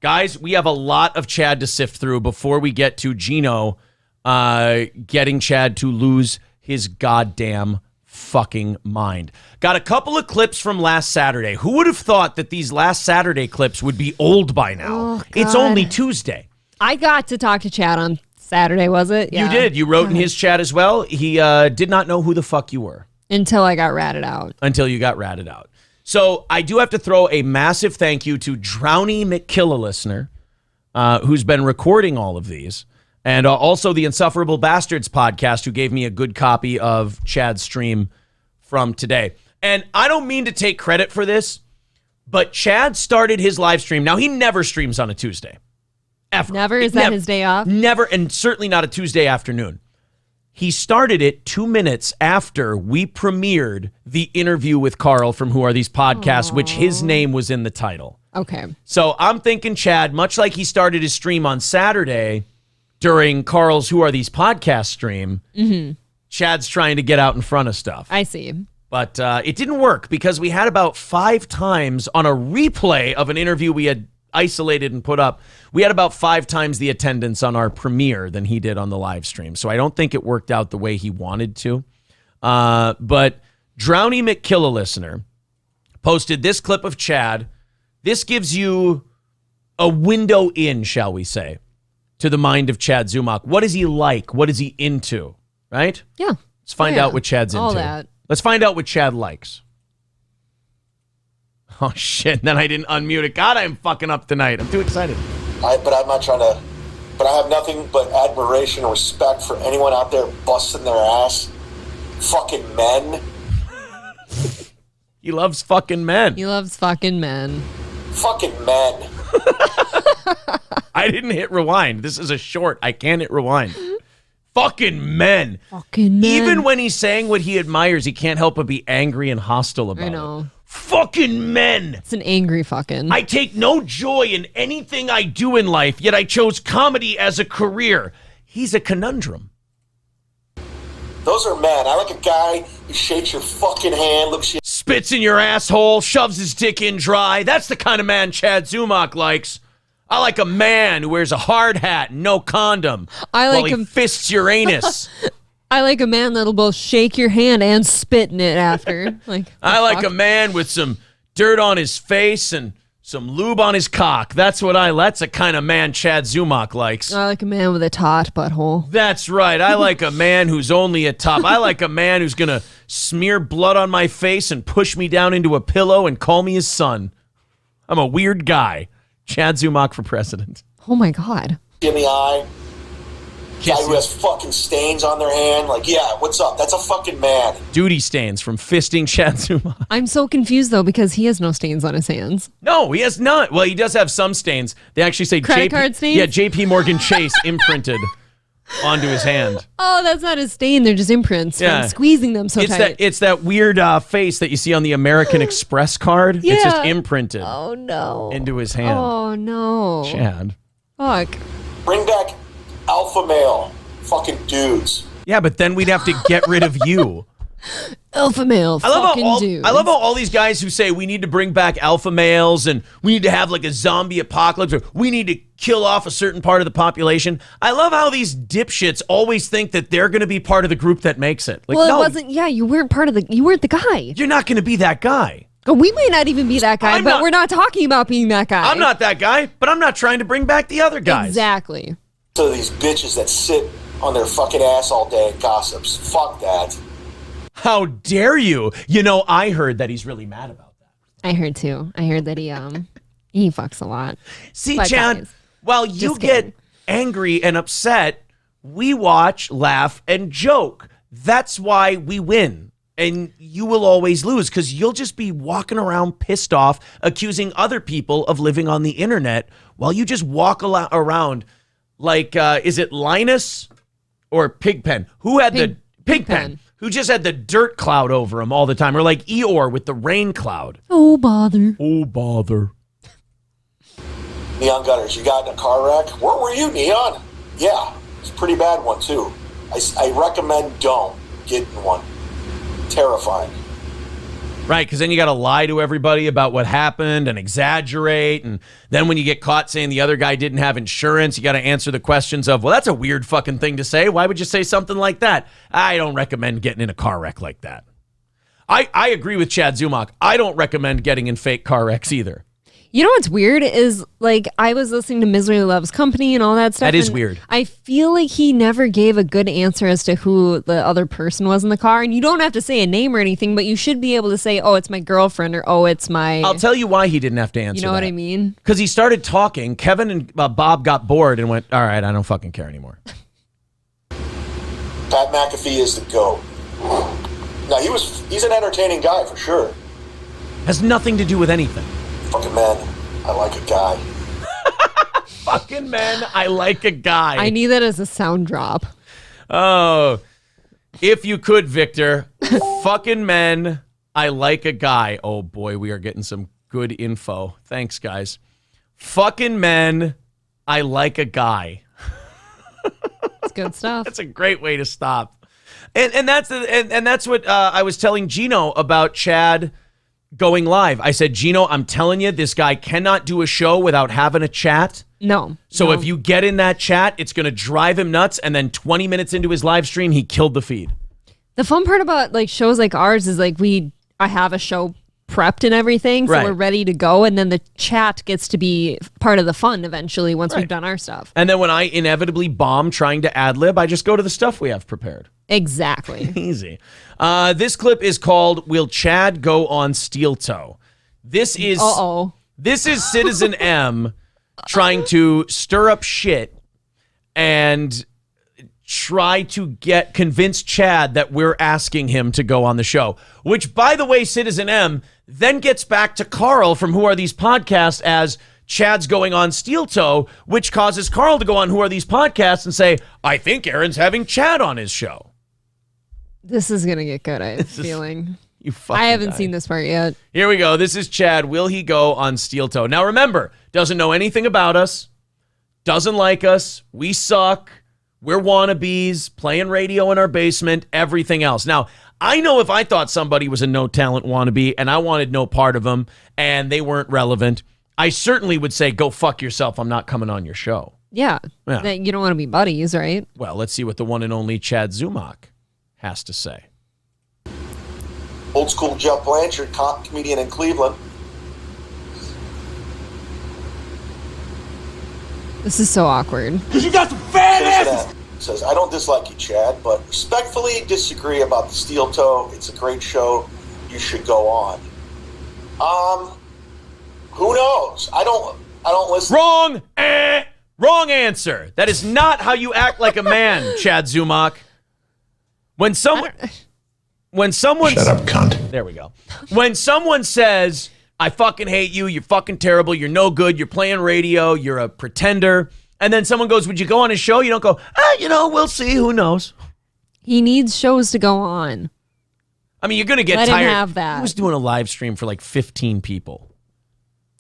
Guys, we have a lot of Chad to sift through before we get to Gino getting Chad to lose his goddamn fucking mind. Got a couple of clips from last Saturday. Who would have thought that these last Saturday clips would be old by now? Oh, it's only Tuesday. I got to talk to Chad on Saturday, was it? Yeah. You did. You wrote in his chat as well. He did not know who the fuck you were. Until I got ratted out. Until you got ratted out. So I do have to throw a massive thank you to Drowny McKilla listener, who's been recording all of these. And also the Insufferable Bastards podcast, who gave me a good copy of Chad's stream from today. And I don't mean to take credit for this, but Chad started his live stream. Now, he never streams on a Tuesday. Ever. Never? Is that his day off? Never, and certainly not a Tuesday afternoon. He started it 2 minutes after we premiered the interview with Karl from Who Are These Podcasts, which his name was in the title. Okay. So I'm thinking, Chad, much like he started his stream on Saturday during Karl's Who Are These Podcasts stream, Chad's trying to get out in front of stuff. I see. But it didn't work because we had about 5 times on a replay of an interview we had isolated and put up. We had about 5 times the attendance on our premiere than he did on the live stream. So I don't think it worked out the way he wanted to. But Drowny McKilla listener posted this clip of Chad. This gives you a window in, shall we say, to the mind of Chad Zumock. What is he like? What is he into? Right? Yeah. Let's find out what Chad's into. All that. Let's find out what Chad likes. Oh, shit. Then I didn't unmute it. God, I'm fucking up tonight. I'm too excited. But I'm not trying to... But I have nothing but admiration and respect for anyone out there busting their ass. Fucking men. He loves fucking men. He loves fucking men. Fucking men. I didn't hit rewind. This is a short. I can't hit rewind. Fucking men. Fucking men. Even when he's saying what he admires, he can't help but be angry and hostile about it. I know. Fucking men. It's an angry fucking. I take no joy in anything I do in life, yet I chose comedy as a career. He's a conundrum. Those are men. I like a guy who shakes your fucking hand, looks you... Spits in your asshole, shoves his dick in dry. That's the kind of man Chad Zumock likes. I like a man who wears a hard hat and no condom while he fists your anus. I like a man that'll both shake your hand and spit in it after. I like a man with some dirt on his face and some lube on his cock. That's the kind of man Chad Zumock likes. I like a man with a taut butthole. That's right. I like a man who's only a top. I like a man who's going to smear blood on my face and push me down into a pillow and call me his son. I'm a weird guy. Chad Zumock for president. Oh, my God. In the eye. Guy who has fucking stains on their hand. Like, yeah, what's up? That's a fucking man. Duty stains from fisting Chad Zumock. I'm so confused, though, because he has no stains on his hands. No, he has not. Well, he does have some stains. They actually say credit card stains? Yeah, JP Morgan Chase imprinted onto his hand. Oh, that's not a stain. They're just imprints from squeezing them so tight. It's that weird face that you see on the American Express card. Yeah. It's just imprinted. Oh, no. Into his hand. Oh, no. Chad. Fuck. Bring back alpha male. Fucking dudes. Yeah, but then we'd have to get rid of you. Alpha male fucking dudes. I love how all these guys who say we need to bring back alpha males and we need to have like a zombie apocalypse or we need to kill off a certain part of the population. I love how these dipshits always think that they're going to be part of the group that makes it. Like, well, no, it wasn't. Yeah, you weren't the guy. You're not going to be that guy. Oh, we may not even be that guy, but we're not talking about being that guy. I'm not that guy, but I'm not trying to bring back the other guys. Exactly. So these bitches that sit on their fucking ass all day and gossips. Fuck that. How dare you? You know, I heard that he's really mad about that. I heard too. I heard that he fucks a lot. See, but Chad, guys, while you get angry and upset, we watch, laugh, and joke. That's why we win. And you will always lose because you'll just be walking around pissed off, accusing other people of living on the internet while you just walk around like, is it Linus or Pigpen? Who had the Pigpen? Who just had the dirt cloud over him all the time? Or like Eeyore with the rain cloud. Oh, bother. Oh, bother. Neon Gutters, you got in a car wreck? Where were you, Neon? Yeah, it's a pretty bad one, too. I recommend don't get in one. Terrifying. Right, because then you got to lie to everybody about what happened and exaggerate. And then when you get caught saying the other guy didn't have insurance, you got to answer the questions of, well, that's a weird fucking thing to say. Why would you say something like that? I don't recommend getting in a car wreck like that. I agree with Chad Zumock. I don't recommend getting in fake car wrecks either. You know what's weird is, like, I was listening to Misery Loves Company and all that stuff. That is weird. I feel like he never gave a good answer as to who the other person was in the car. And you don't have to say a name or anything, but you should be able to say, oh, it's my girlfriend, or oh, it's my... I'll tell you why he didn't have to answer You know that. what I mean? Because he started talking. Kevin and Bob got bored and went, all right, I don't fucking care anymore. Pat McAfee is the GOAT. Now, he's an entertaining guy for sure. Has nothing to do with anything. Fucking man, I like a guy. Fucking men, I like a guy. I need that as a sound drop. Oh, if you could, Victor. Fucking men, I like a guy. Oh boy, we are getting some good info. Thanks, guys. Fucking men, I like a guy. It's good stuff. That's a great way to stop. And that's what I was telling Gino about Chad going live. I said, Gino, I'm telling you, this guy cannot do a show without having a chat. No. So if you get in that chat, it's going to drive him nuts. And then 20 minutes into his live stream, he killed the feed. The fun part about like shows like ours is like I have a show prepped and everything, so Right. we're ready to go, and then the chat gets to be part of the fun eventually once we've done our stuff. And then when I inevitably bomb trying to ad-lib, I just go to the stuff we have prepared. Exactly. Easy. This clip is called "Will Chad Go on Steel Toe?" This is Citizen M trying to stir up shit and try to convince Chad that we're asking him to go on the show. Which, by the way, Citizen M then gets back to Karl from Who Are These Podcasts as Chad's going on Steel Toe, which causes Karl to go on Who Are These Podcasts and say, I think Aaron's having Chad on his show. This is going to get good, I have a feeling. I haven't seen this part yet. Here we go. This is Chad. Will he go on Steel Toe? Now remember, doesn't know anything about us, doesn't like us, we suck, we're wannabes, playing radio in our basement, everything else. Now, I know if I thought somebody was a no-talent wannabe and I wanted no part of them and they weren't relevant, I certainly would say, go fuck yourself, I'm not coming on your show. Yeah. You don't want to be buddies, right? Well, let's see what the one and only Chad Zumock has to say. Old school Jeff Blanchard, comedian in Cleveland. This is so awkward. Because you got some fat asses! Says, I don't dislike you, Chad, but respectfully disagree about the Steel Toe. It's a great show. You should go on. Who knows? I don't listen. Wrong! Wrong answer. That is not how you act like a man, Chad Zumock. When someone Shut up, cunt. There we go. When someone says, I fucking hate you, you're fucking terrible, you're no good, you're playing radio, you're a pretender, and then someone goes, would you go on his show? You don't go, we'll see, who knows? He needs shows to go on. I mean, you're going to get Let tired. him have that. He was doing a live stream for like 15 people.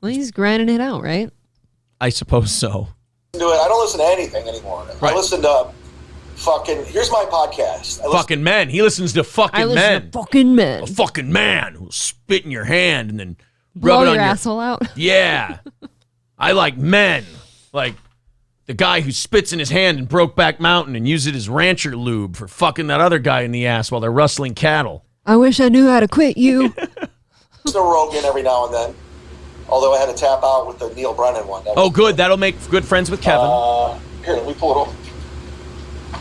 Well, he's grinding it out, right? I suppose so. I don't listen to anything anymore. Right. I listen to here's my podcast. Fucking men. He listens to fucking I listen men. to fucking men. A fucking man who'll spit in your hand and then Blow rub it on your asshole out. Yeah. I like men. Like the guy who spits in his hand in Brokeback Mountain and uses it as rancher lube for fucking that other guy in the ass while they're rustling cattle. I wish I knew how to quit you. Listen to Rogan every now and then. Although I had to tap out with the Neil Brennan one. Good. That'll make good friends with Kevin. Here, let me pull it over.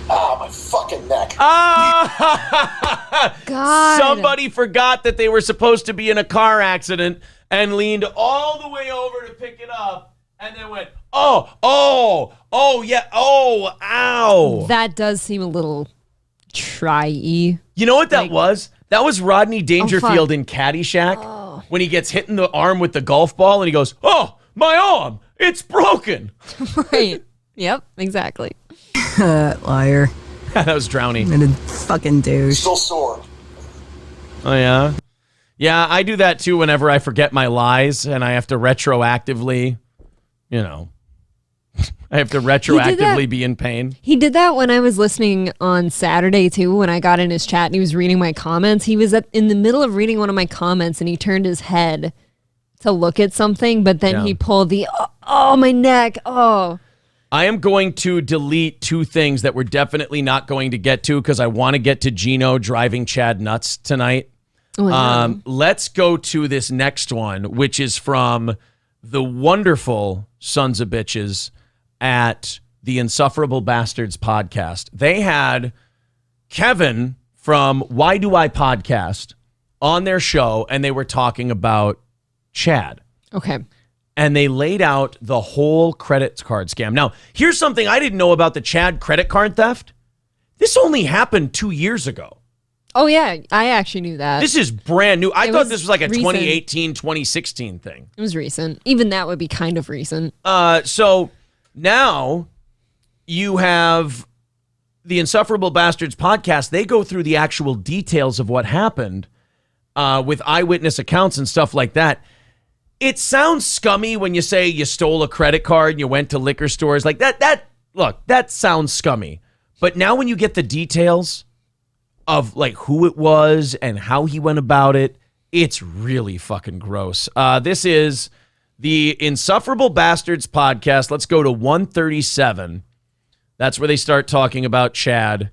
My fucking neck. God. Somebody forgot that they were supposed to be in a car accident and leaned all the way over to pick it up and then went, yeah, ow. That does seem a little try-y. You know what that was? That was Rodney Dangerfield in Caddyshack when he gets hit in the arm with the golf ball and he goes, my arm, it's broken. Right. Yep, exactly. Liar. That was Drowning. And a fucking douche. Still sore. Oh, yeah? Yeah, I do that too whenever I forget my lies and I have to retroactively, I have to retroactively be in pain. He did that when I was listening on Saturday, too, when I got in his chat and he was reading my comments. He was in the middle of reading one of my comments and he turned his head to look at something, but then he pulled my neck. Oh. I am going to delete two things that we're definitely not going to get to because I want to get to Gino driving Chad nuts tonight. Let's go to this next one, which is from the wonderful sons of bitches at the Insufferable Bastards podcast. They had Kevin from Why Do I Podcast on their show, and they were talking about Chad. Okay. And they laid out the whole credit card scam. Now, here's something I didn't know about the Chad credit card theft. This only happened 2 years ago. Oh, yeah. I actually knew that. This is brand new. I thought this was like a recent. 2018, 2016 thing. It was recent. Even that would be kind of recent. So now you have the Insufferable Bastards podcast. They go through the actual details of what happened with eyewitness accounts and stuff like that. It sounds scummy when you say you stole a credit card and you went to liquor stores like that. Look, that sounds scummy. But now when you get the details of like who it was and how he went about it, it's really fucking gross. This is the Insufferable Bastards podcast. Let's go to 137. That's where they start talking about Chad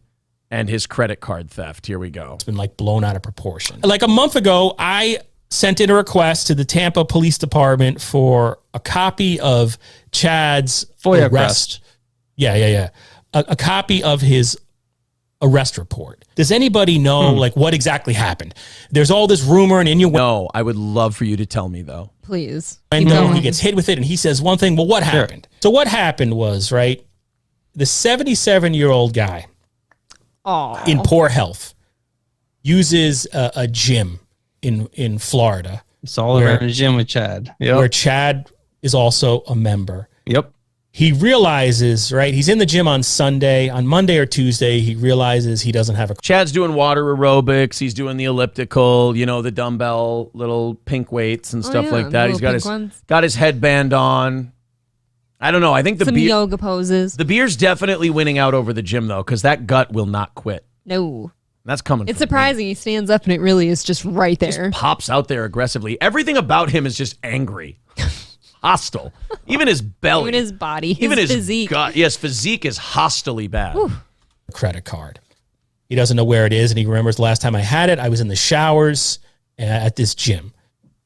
and his credit card theft. Here we go. It's been like blown out of proportion. Like a month ago, I sent in a request to the Tampa Police Department for a copy of Chad's FOIA arrest. Yeah. A copy of his arrest report. Does anybody know like what exactly happened? There's all this rumor and innuendo. No, I would love for you to tell me though. Please. And he gets hit with it and he says one thing. Well, what happened? So what happened was, right, the 77-year-old guy in poor health uses a gym in Florida. It's all around the gym with Chad. Where Chad is also a member. Yep. He realizes, right, he's in the gym on Monday or Tuesday, he realizes he doesn't have a... Chad's doing water aerobics. He's doing the elliptical, the dumbbell little pink weights and stuff like that. He's got his headband on. I don't know. I think some yoga poses. The beer's definitely winning out over the gym, though, because that gut will not quit. No. That's coming. It's surprising. He stands up and it really is just right there. Just pops out there aggressively. Everything about him is just angry. Hostile. Even his belly. Even his body. Even his physique. gut. Yes, physique is hostilely bad. Whew. Credit card. He doesn't know where it is, and he remembers the last time I had it, I was in the showers at this gym.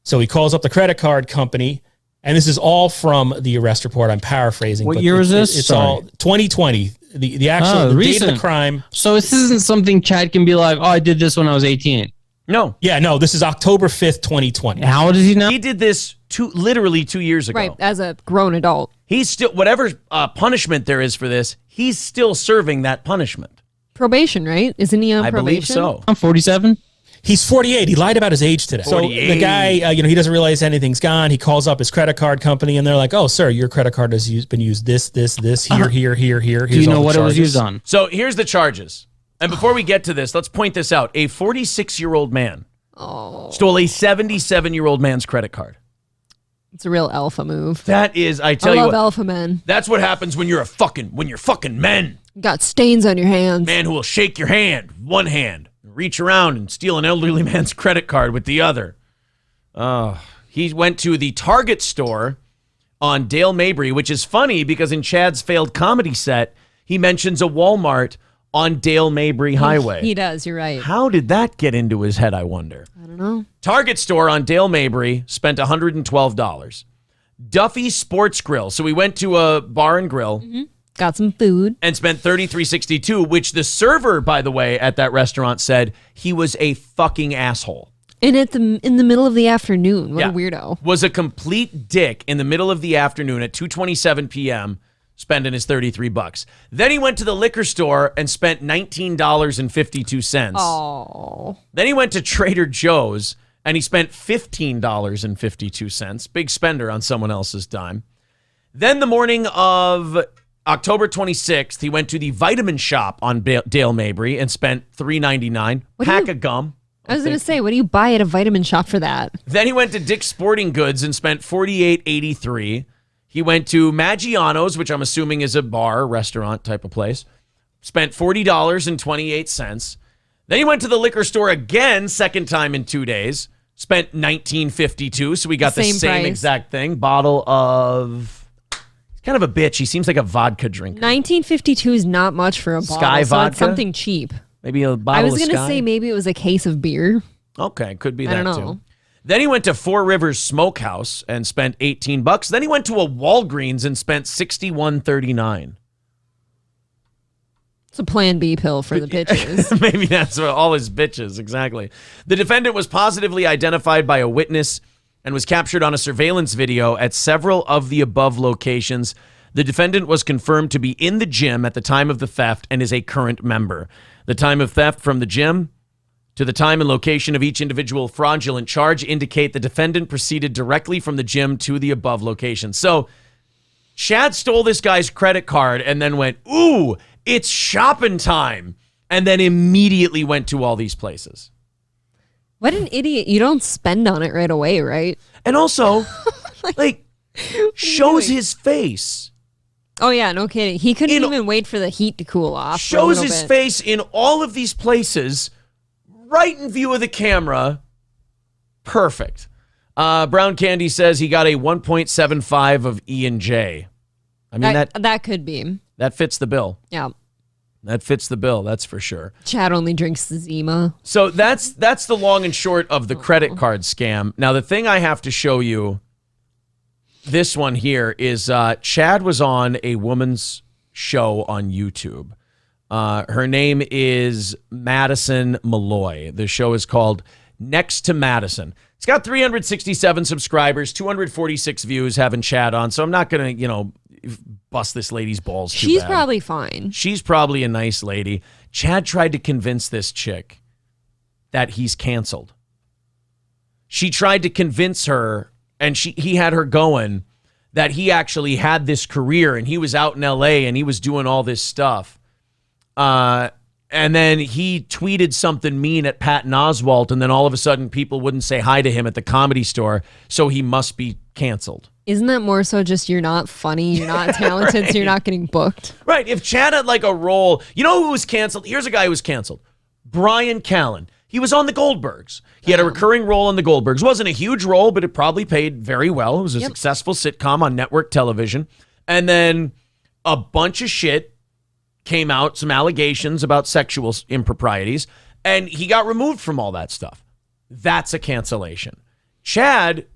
So he calls up the credit card company, and this is all from the arrest report. I'm paraphrasing. What year was this? It's all 2020. The actual the date of the crime. So this isn't something Chad can be like, I did this when I was 18. No. Yeah, no, this is October 5th, 2020. How old is he now? He did this literally 2 years ago. Right, as a grown adult. He's still, whatever punishment there is for this, he's still serving that punishment. Probation, right? Isn't he on probation? I believe so. I'm 47. He's 48. He lied about his age today. 48. So the guy, he doesn't realize anything's gone. He calls up his credit card company, and they're like, "Oh, sir, your credit card has been used this, here. Do you know what it was used on? So here's the charges. And before we get to this, let's point this out. A 46-year-old man stole a 77-year-old man's credit card. It's a real alpha move. That is, I love what, alpha men. That's what happens when you're fucking men. You got stains on your hands. Man who will shake your hand with one hand, reach around and steal an elderly man's credit card with the other. He went to the Target store on Dale Mabry, which is funny because in Chad's failed comedy set, he mentions a Walmart on Dale Mabry Highway. He does, you're right. How did that get into his head, I wonder? I don't know. Target store on Dale Mabry, spent $112. Duffy Sports Grill. So we went to a bar and grill. Mm-hmm. Got some food. And spent $33.62, which the server, by the way, at that restaurant said he was a fucking asshole. And in the middle of the afternoon. What a weirdo. Was a complete dick in the middle of the afternoon at 2:27 p.m., spending his $33. Then he went to the liquor store and spent $19.52. Oh. Then he went to Trader Joe's and he spent $15.52. Big spender on someone else's dime. Then the morning of October 26th, he went to the vitamin shop on Dale Mabry and spent $3.99. Pack of gum. I was going to say, what do you buy at a vitamin shop for that? Then he went to Dick's Sporting Goods and spent $48.83. He went to Maggiano's, which I'm assuming is a bar, restaurant type of place. Spent $40.28. Then he went to the liquor store again, second time in 2 days. Spent $19.52, so we got the same exact thing. Bottle of... He's kind of a bitch. He seems like a vodka drinker. $19.52 is not much for a bottle, Sky so vodka? it's something cheap. Maybe a bottle of I was going to say maybe it was a case of beer. Okay, could be I that don't know. too. Then he went to Four Rivers Smokehouse and spent $18. Then he went to a Walgreens and spent $61.39. It's a Plan B pill for the bitches. Maybe that's what all his bitches, exactly. The defendant was positively identified by a witness and was captured on a surveillance video at several of the above locations. The defendant was confirmed to be in the gym at the time of the theft and is a current member. The time of theft from the gym to the time and location of each individual fraudulent charge indicate the defendant proceeded directly from the gym to the above location. So Chad stole this guy's credit card and then went, ooh, it's shopping time, and then immediately went to all these places. What an idiot. You don't spend on it right away, right? And also, like shows his face. Oh, yeah, no kidding. He couldn't even wait for the heat to cool off. Shows his face in all of these places, right in view of the camera. Perfect. Brown Candy says he got a 1.75 of E&J. I mean, that could be. That fits the bill. Yeah. That fits the bill, that's for sure. Chad only drinks Zima. So that's the long and short of the credit card scam. Now, the thing I have to show you, this one here, is Chad was on a woman's show on YouTube. Her name is Madison Malloy. The show is called Next to Madison. It's got 367 subscribers, 246 views having Chad on, so I'm not going to, bust this lady's balls too She's bad. probably fine. She's probably a nice lady. Chad tried to convince this chick that he's canceled. She tried to convince her, and he had her going, that he actually had this career and he was out in LA and he was doing all this stuff. And then he tweeted something mean at Patton Oswalt, and then all of a sudden people wouldn't say hi to him at the Comedy Store, so he must be canceled. Isn't that more so just you're not funny, you're not talented, so you're not getting booked? Right. If Chad had like a role, you know who was canceled? Here's a guy who was canceled. Brian Callen. He was on the Goldbergs. He had a recurring role on the Goldbergs. Wasn't a huge role, but it probably paid very well. It was a successful sitcom on network television. And then a bunch of shit came out, some allegations about sexual improprieties, and he got removed from all that stuff. That's a cancellation. Chad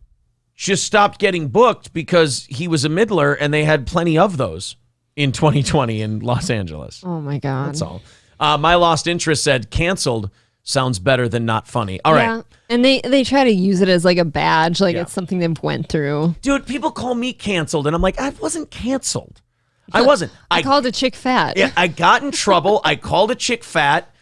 just stopped getting booked because he was a middler, and they had plenty of those in 2020 in Los Angeles. Oh, my God. That's all. My Lost Interest said canceled sounds better than not funny. All right. And they try to use it as like a badge, like it's something they've went through. Dude, people call me canceled, and I'm like, I wasn't canceled. I wasn't. I called a chick fat. Yeah, I got in trouble. I called a chick fat.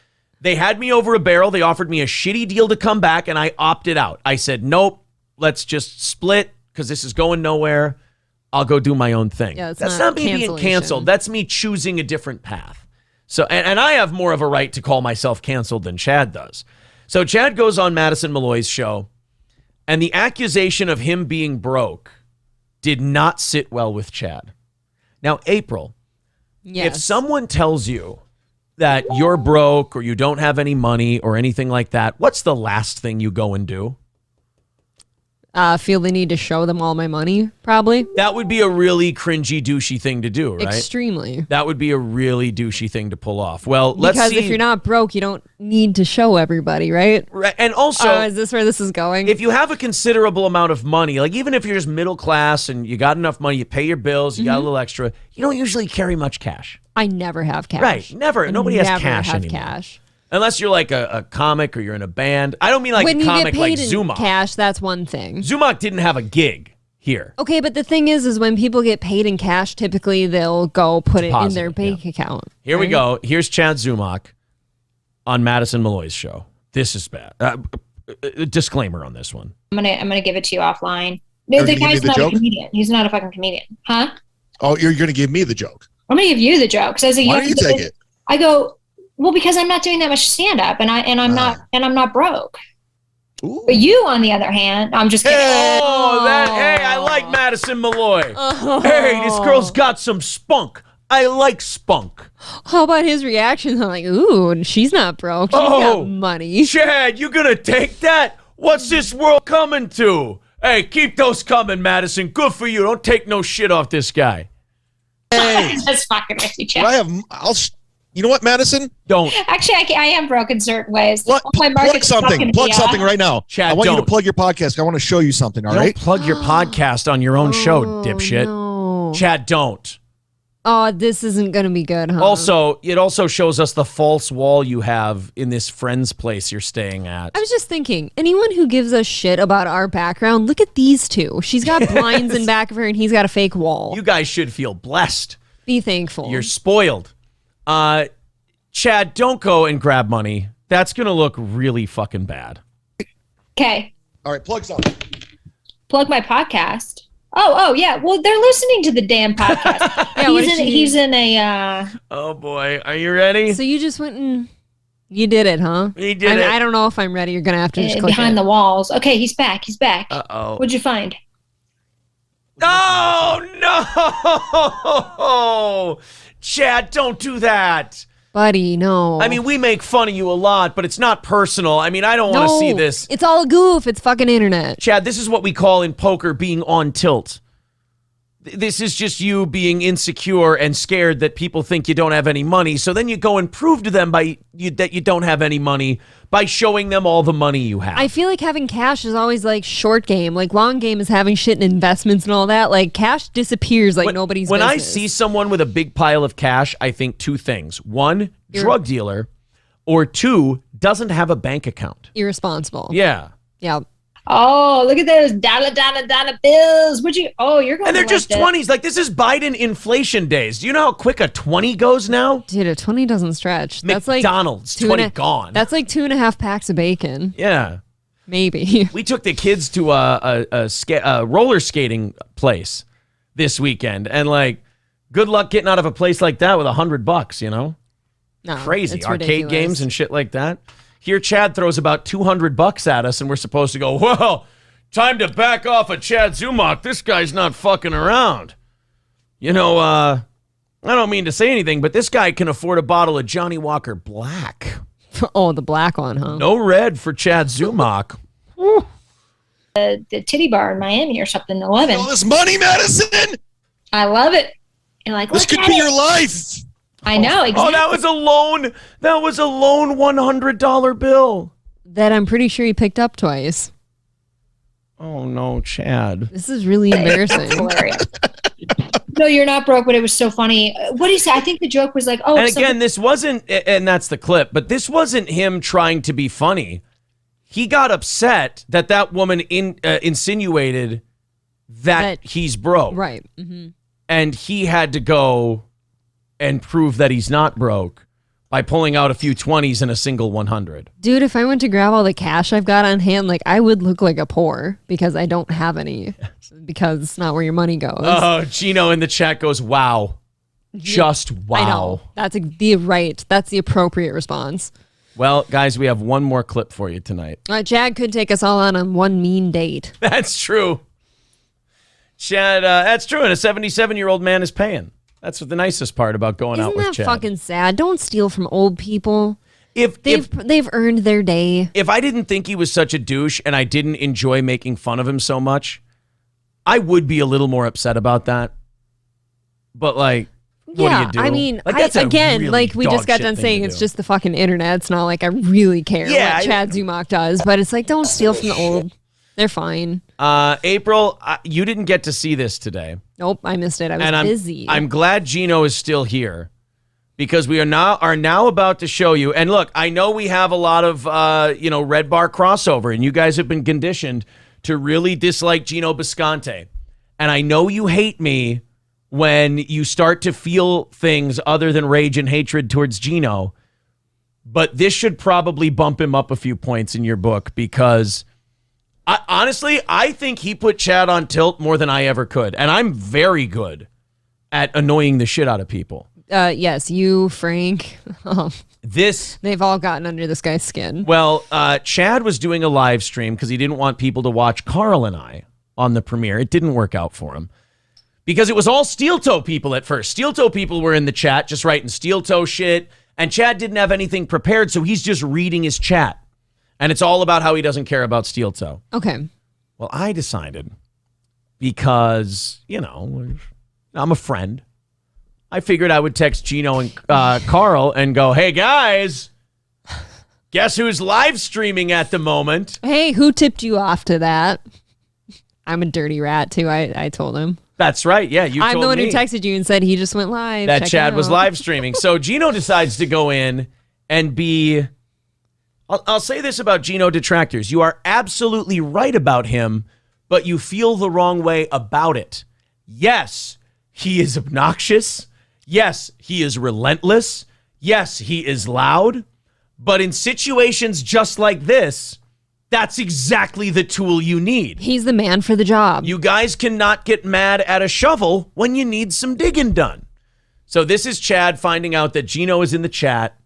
They had me over a barrel. They offered me a shitty deal to come back, and I opted out. I said, nope. Let's just split because this is going nowhere. I'll go do my own thing. Yeah, that's not me being canceled. That's me choosing a different path. So, and I have more of a right to call myself canceled than Chad does. So Chad goes on Madison Malloy's show, and the accusation of him being broke did not sit well with Chad. Now, April, if someone tells you that you're broke or you don't have any money or anything like that, what's the last thing you go and do? Feel the need to show them all my money, probably. That would be a really cringy, douchey thing to do, right? Extremely. That would be a really douchey thing to pull off. Well, let's see. Because if you're not broke, you don't need to show everybody, right? Right. And also, is this where this is going? If you have a considerable amount of money, like even if you're just middle class and you got enough money, you pay your bills, you got a little extra, you don't usually carry much cash. I never have cash. Right. Never. Nobody has cash anymore. Cash. Unless you're like a comic or you're in a band. I don't mean like when a comic you get like paid Zumock. In cash, that's one thing. Zumock didn't have a gig here. Okay, but the thing is when people get paid in cash, typically they'll go put it in their bank account. Here we go. Here's Chad Zumock on Madison Malloy's show. This is bad. Disclaimer on this one. I'm gonna give it to you offline. The guy's not a comedian. He's not a fucking comedian, huh? Oh, you're gonna give me the joke. I'm gonna give you the joke. So why don't you take it? I go, well, because I'm not doing that much stand up, and I'm not broke. Ooh. But you, on the other hand, I'm just kidding. Hey, I like Madison Malloy. Hey, this girl's got some spunk. I like spunk. How about his reactions? I'm like, ooh, she's not broke. She's got money. Chad, you gonna take that? What's this world coming to? Hey, keep those coming, Madison. Good for you. Don't take no shit off this guy. Hey, Just fucking with you, Chad. You know what, Madison? Don't. Actually, I am broke in certain ways. Plug something. Plug something right now. Chad, I want you don't. to plug your podcast. I want to show you something, all Don't right? plug your podcast on your own show, dipshit. No. Chad, don't. Oh, this isn't going to be good, huh? Also, it also shows us the false wall you have in this friend's place you're staying at. I was just thinking, anyone who gives a shit about our background, look at these two. She's got blinds in back of her and he's got a fake wall. You guys should feel blessed. Be thankful. You're spoiled. Chad, don't go and grab money. That's going to look really fucking bad. Okay. All right, plug something. Plug my podcast. Oh, yeah. Well, they're listening to the damn podcast. He's in a. Oh boy, are you ready? So you just went and you did it, huh? He did it. I don't know if I'm ready. You're gonna have to just click behind it. the walls. Okay, he's back. Uh-oh. What'd you find? Oh no! Chad, don't do that. Buddy, no. I mean, we make fun of you a lot, but it's not personal. I mean, I don't want to see this. It's all a goof. It's fucking internet. Chad, this is what we call in poker being on tilt. This is just you being insecure and scared that people think you don't have any money. So then you go and prove to them that you don't have any money by showing them all the money you have. I feel like having cash is always like short game. Like long game is having shit in investments and all that. Like cash disappears like nobody's When I business. see someone with a big pile of cash, I think two things. One, drug dealer, or two, doesn't have a bank account. Irresponsible. Yeah. Yeah. Oh, look at those dollar bills. You're going. And they're just 20s. Like, this is Biden inflation days. Do you know how quick a 20 goes now? Dude, a 20 doesn't stretch. That's like McDonald's, 20 gone. That's like 2.5 packs of bacon. Yeah. Maybe. We took the kids to a roller skating place this weekend. And, like, good luck getting out of a place like that with $100, you know? No, Crazy. it's Arcade ridiculous. games and shit like that. Here, Chad throws about $200 at us, and we're supposed to go, well, time to back off of Chad Zumock. This guy's not fucking around. You know, I don't mean to say anything, but this guy can afford a bottle of Johnny Walker Black. Oh, the black one, huh? No red for Chad Zumock. the titty bar in Miami or something. 11. All this money, Madison. I love it. You're like, This could be your life. I know. Exactly. Oh, that was a loan. That was a loan $100 bill. That I'm pretty sure he picked up twice. Oh, no, Chad. This is really embarrassing. Hilarious. No, you're not broke, but it was so funny. What did he say? I think the joke was like, oh. And again, this wasn't, and that's the clip, but this wasn't him trying to be funny. He got upset that woman insinuated that he's broke. Right. Mm-hmm. And he had to go and prove that he's not broke by pulling out a few 20s and a single 100. Dude, if I went to grab all the cash I've got on hand, like I would look like a poor because I don't have any because it's not where your money goes. Oh, Gino in the chat goes, wow. Just wow. I know. That's that's the appropriate response. Well, guys, we have one more clip for you tonight. Chad could take us all on one mean date. That's true. Chad, that's true. And a 77-year-old man is paying. That's the nicest part about going out with Chad. Isn't that fucking sad? Don't steal from old people. If they've earned their day. If I didn't think he was such a douche and I didn't enjoy making fun of him so much, I would be a little more upset about that. But like, what do you do? I mean, like, that's again, like we just got done saying, it's just the fucking internet. It's not like I really care what Chad Zumock does, but it's like, don't steal from the old. They're fine. April, you didn't get to see this today. Nope, I missed it. I was busy. I'm glad Gino is still here because we are now about to show you. And look, I know we have a lot of Red Bar crossover, and you guys have been conditioned to really dislike Gino Bisconte. And I know you hate me when you start to feel things other than rage and hatred towards Gino. But this should probably bump him up a few points in your book because honestly, I think he put Chad on tilt more than I ever could. And I'm very good at annoying the shit out of people. Yes, you, Frank. This they've all gotten under this guy's skin. Well, Chad was doing a live stream because he didn't want people to watch Karl and I on the premiere. It didn't work out for him because it was all Steel Toe people at first. Steel Toe people were in the chat just writing Steel Toe shit, and Chad didn't have anything prepared, so he's just reading his chat. And it's all about how he doesn't care about Steel Toe. Okay. Well, I decided because, I'm a friend. I figured I would text Gino and Karl and go, hey, guys, guess who's live streaming at the moment? Hey, who tipped you off to that? I'm a dirty rat, too. I told him. That's right. Yeah, you told me. I'm the one who texted you and said he just went live. That Chad was live streaming. So Gino decides to go in and be... I'll say this about Gino detractors. You are absolutely right about him, but you feel the wrong way about it. Yes, he is obnoxious. Yes, he is relentless. Yes, he is loud. But in situations just like this, that's exactly the tool you need. He's the man for the job. You guys cannot get mad at a shovel when you need some digging done. So this is Chad finding out that Gino is in the chat.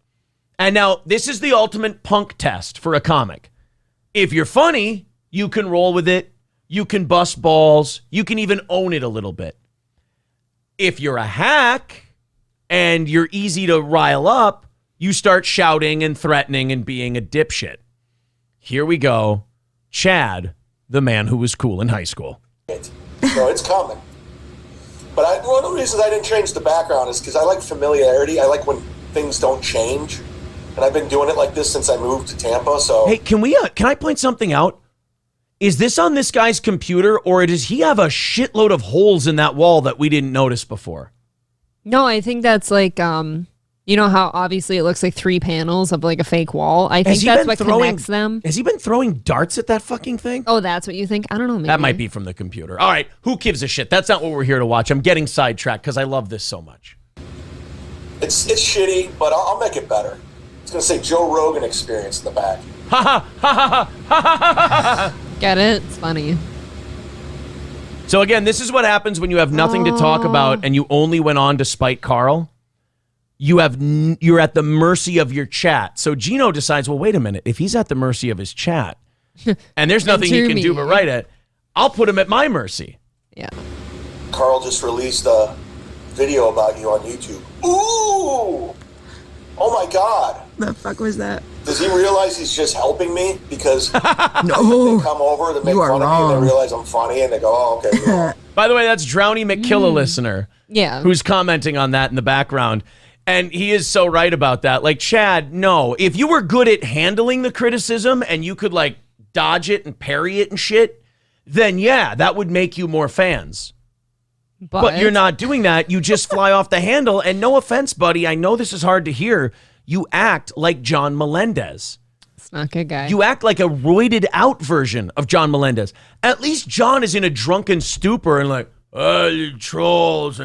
And now this is the ultimate punk test for a comic. If you're funny, you can roll with it. You can bust balls. You can even own it a little bit. If you're a hack and you're easy to rile up, you start shouting and threatening and being a dipshit. Here we go. Chad, the man who was cool in high school. So it's coming. But one of the reasons I didn't change the background is because I like familiarity. I like when things don't change. And I've been doing it like this since I moved to Tampa. So hey, can I point something out? Is this on this guy's computer, or does he have a shitload of holes in that wall that we didn't notice before? No, I think that's like, you know how obviously it looks like 3 panels of like a fake wall? I think that's what connects them. Has he been throwing darts at that fucking thing? Oh, that's what you think? I don't know. Maybe. That might be from the computer. All right, who gives a shit? That's not what we're here to watch. I'm getting sidetracked because I love this so much. It's shitty, but I'll make it better. It's going to say Joe Rogan experience in the back. Ha ha ha ha ha ha. Get it? It's funny. So again, this is what happens when you have nothing to talk about and you only went on to spite Karl. You're at the mercy of your chat. So Gino decides, well, wait a minute. If he's at the mercy of his chat and there's nothing he can do but write it, I'll put him at my mercy. Yeah. Karl just released a video about you on YouTube. Ooh! Oh my God. The fuck was that? Does he realize he's just helping me? Because No. they come over to make fun of me and they realize I'm funny and they go, oh, okay. Yeah. By the way, that's Drowny McKilla listener. Yeah. Who's commenting on that in the background. And he is so right about that. Like, Chad, no. If you were good at handling the criticism and you could, like, dodge it and parry it and shit, then, yeah, that would make you more fans. But you're not doing that. You just fly off the handle. And no offense, buddy, I know this is hard to hear. You act like John Melendez. It's not good, guy. You act like a roided out version of John Melendez. At least John is in a drunken stupor and like, oh, you trolls.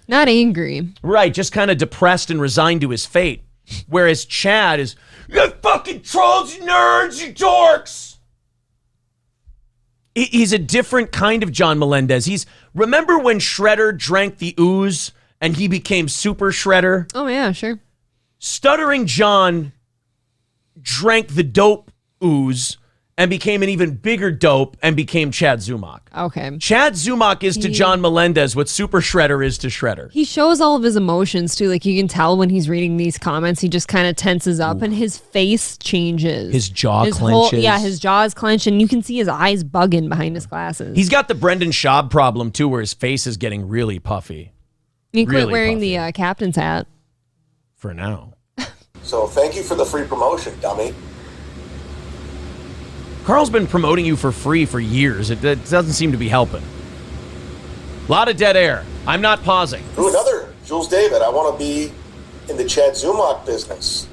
Not angry. Right, just kind of depressed and resigned to his fate. Whereas Chad is, you fucking trolls, you nerds, you dorks. He's a different kind of John Melendez. Remember when Shredder drank the ooze and he became Super Shredder? Oh, yeah, sure. Stuttering John drank the dope ooze and became an even bigger dope and became Chad Zumock. Okay. Chad Zumock is to John Melendez what Super Shredder is to Shredder. He shows all of his emotions too. Like you can tell when he's reading these comments, he just kind of tenses up and his face changes. His jaw clenches. His jaw is clenched and you can see his eyes bugging behind his glasses. He's got the Brendan Schaub problem too, where his face is getting really puffy. He quit wearing the captain's hat. For now. So thank you for the free promotion, dummy. Karl's been promoting you for free for years. It doesn't seem to be helping. A lot of dead air. I'm not pausing. Ooh, another Jules David. I want to be in the Chad Zumock business.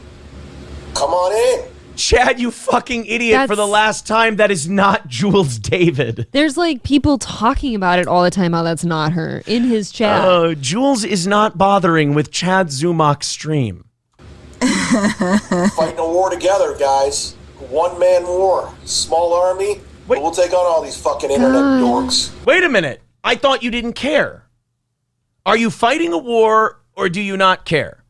Come on in. Chad, you fucking idiot. For the last time, that is not Jules David. There's like people talking about it all the time how that's not her in his chat. Jules is not bothering with Chad Zumock's stream. Fighting a war together, guys. One-man war. Small army. But we'll take on all these fucking internet dorks. Wait a minute. I thought you didn't care. Are you fighting a war or do you not care?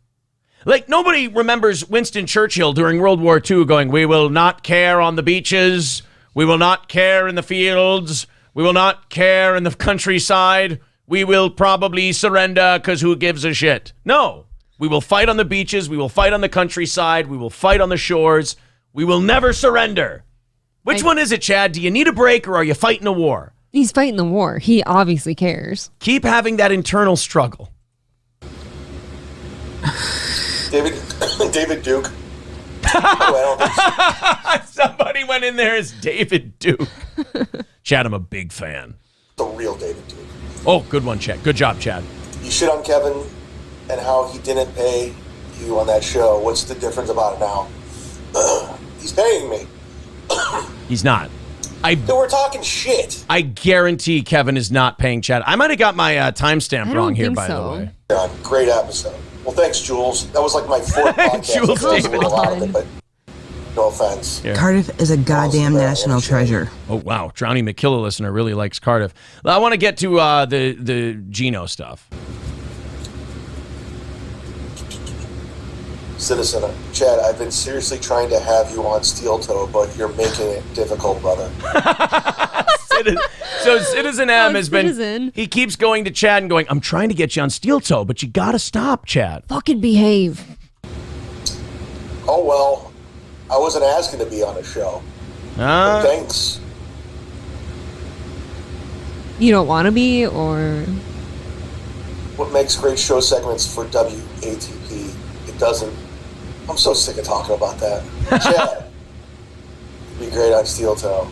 Like, nobody remembers Winston Churchill during World War II going, we will not care on the beaches. We will not care in the fields. We will not care in the countryside. We will probably surrender because who gives a shit? No. We will fight on the beaches. We will fight on the countryside. We will fight on the shores. We will never surrender. Which one is it, Chad? Do you need a break or are you fighting a war? He's fighting the war. He obviously cares. Keep having that internal struggle. David Duke. Somebody went in there as David Duke. Chad, I'm a big fan. The real David Duke. Oh, good one, Chad. Good job, Chad. You shit on Kevin and how he didn't pay you on that show. What's the difference about it now? He's paying me. He's not. We're talking shit. I guarantee Kevin is not paying Chad. I might have got my timestamp wrong here, by the way. God, great episode. Well, thanks, Jules. That was like my fourth podcast. Jules, David. A lot of it, but no offense. Yeah. Cardiff is a goddamn national treasure. Oh, wow. Drowning McKilla listener really likes Cardiff. I want to get to the Gino stuff. Citizen, Chad, I've been seriously trying to have you on Steel Toe, but you're making it difficult, brother. So Citizen M has been, he keeps going to Chad and going, I'm trying to get you on Steel Toe, but you got to stop, Chad. Fucking behave. Oh, well, I wasn't asking to be on a show. But thanks. You don't want to be, or? What makes great show segments for WATP? It doesn't. I'm so sick of talking about that. Chad, it'd be great on Steel Toe.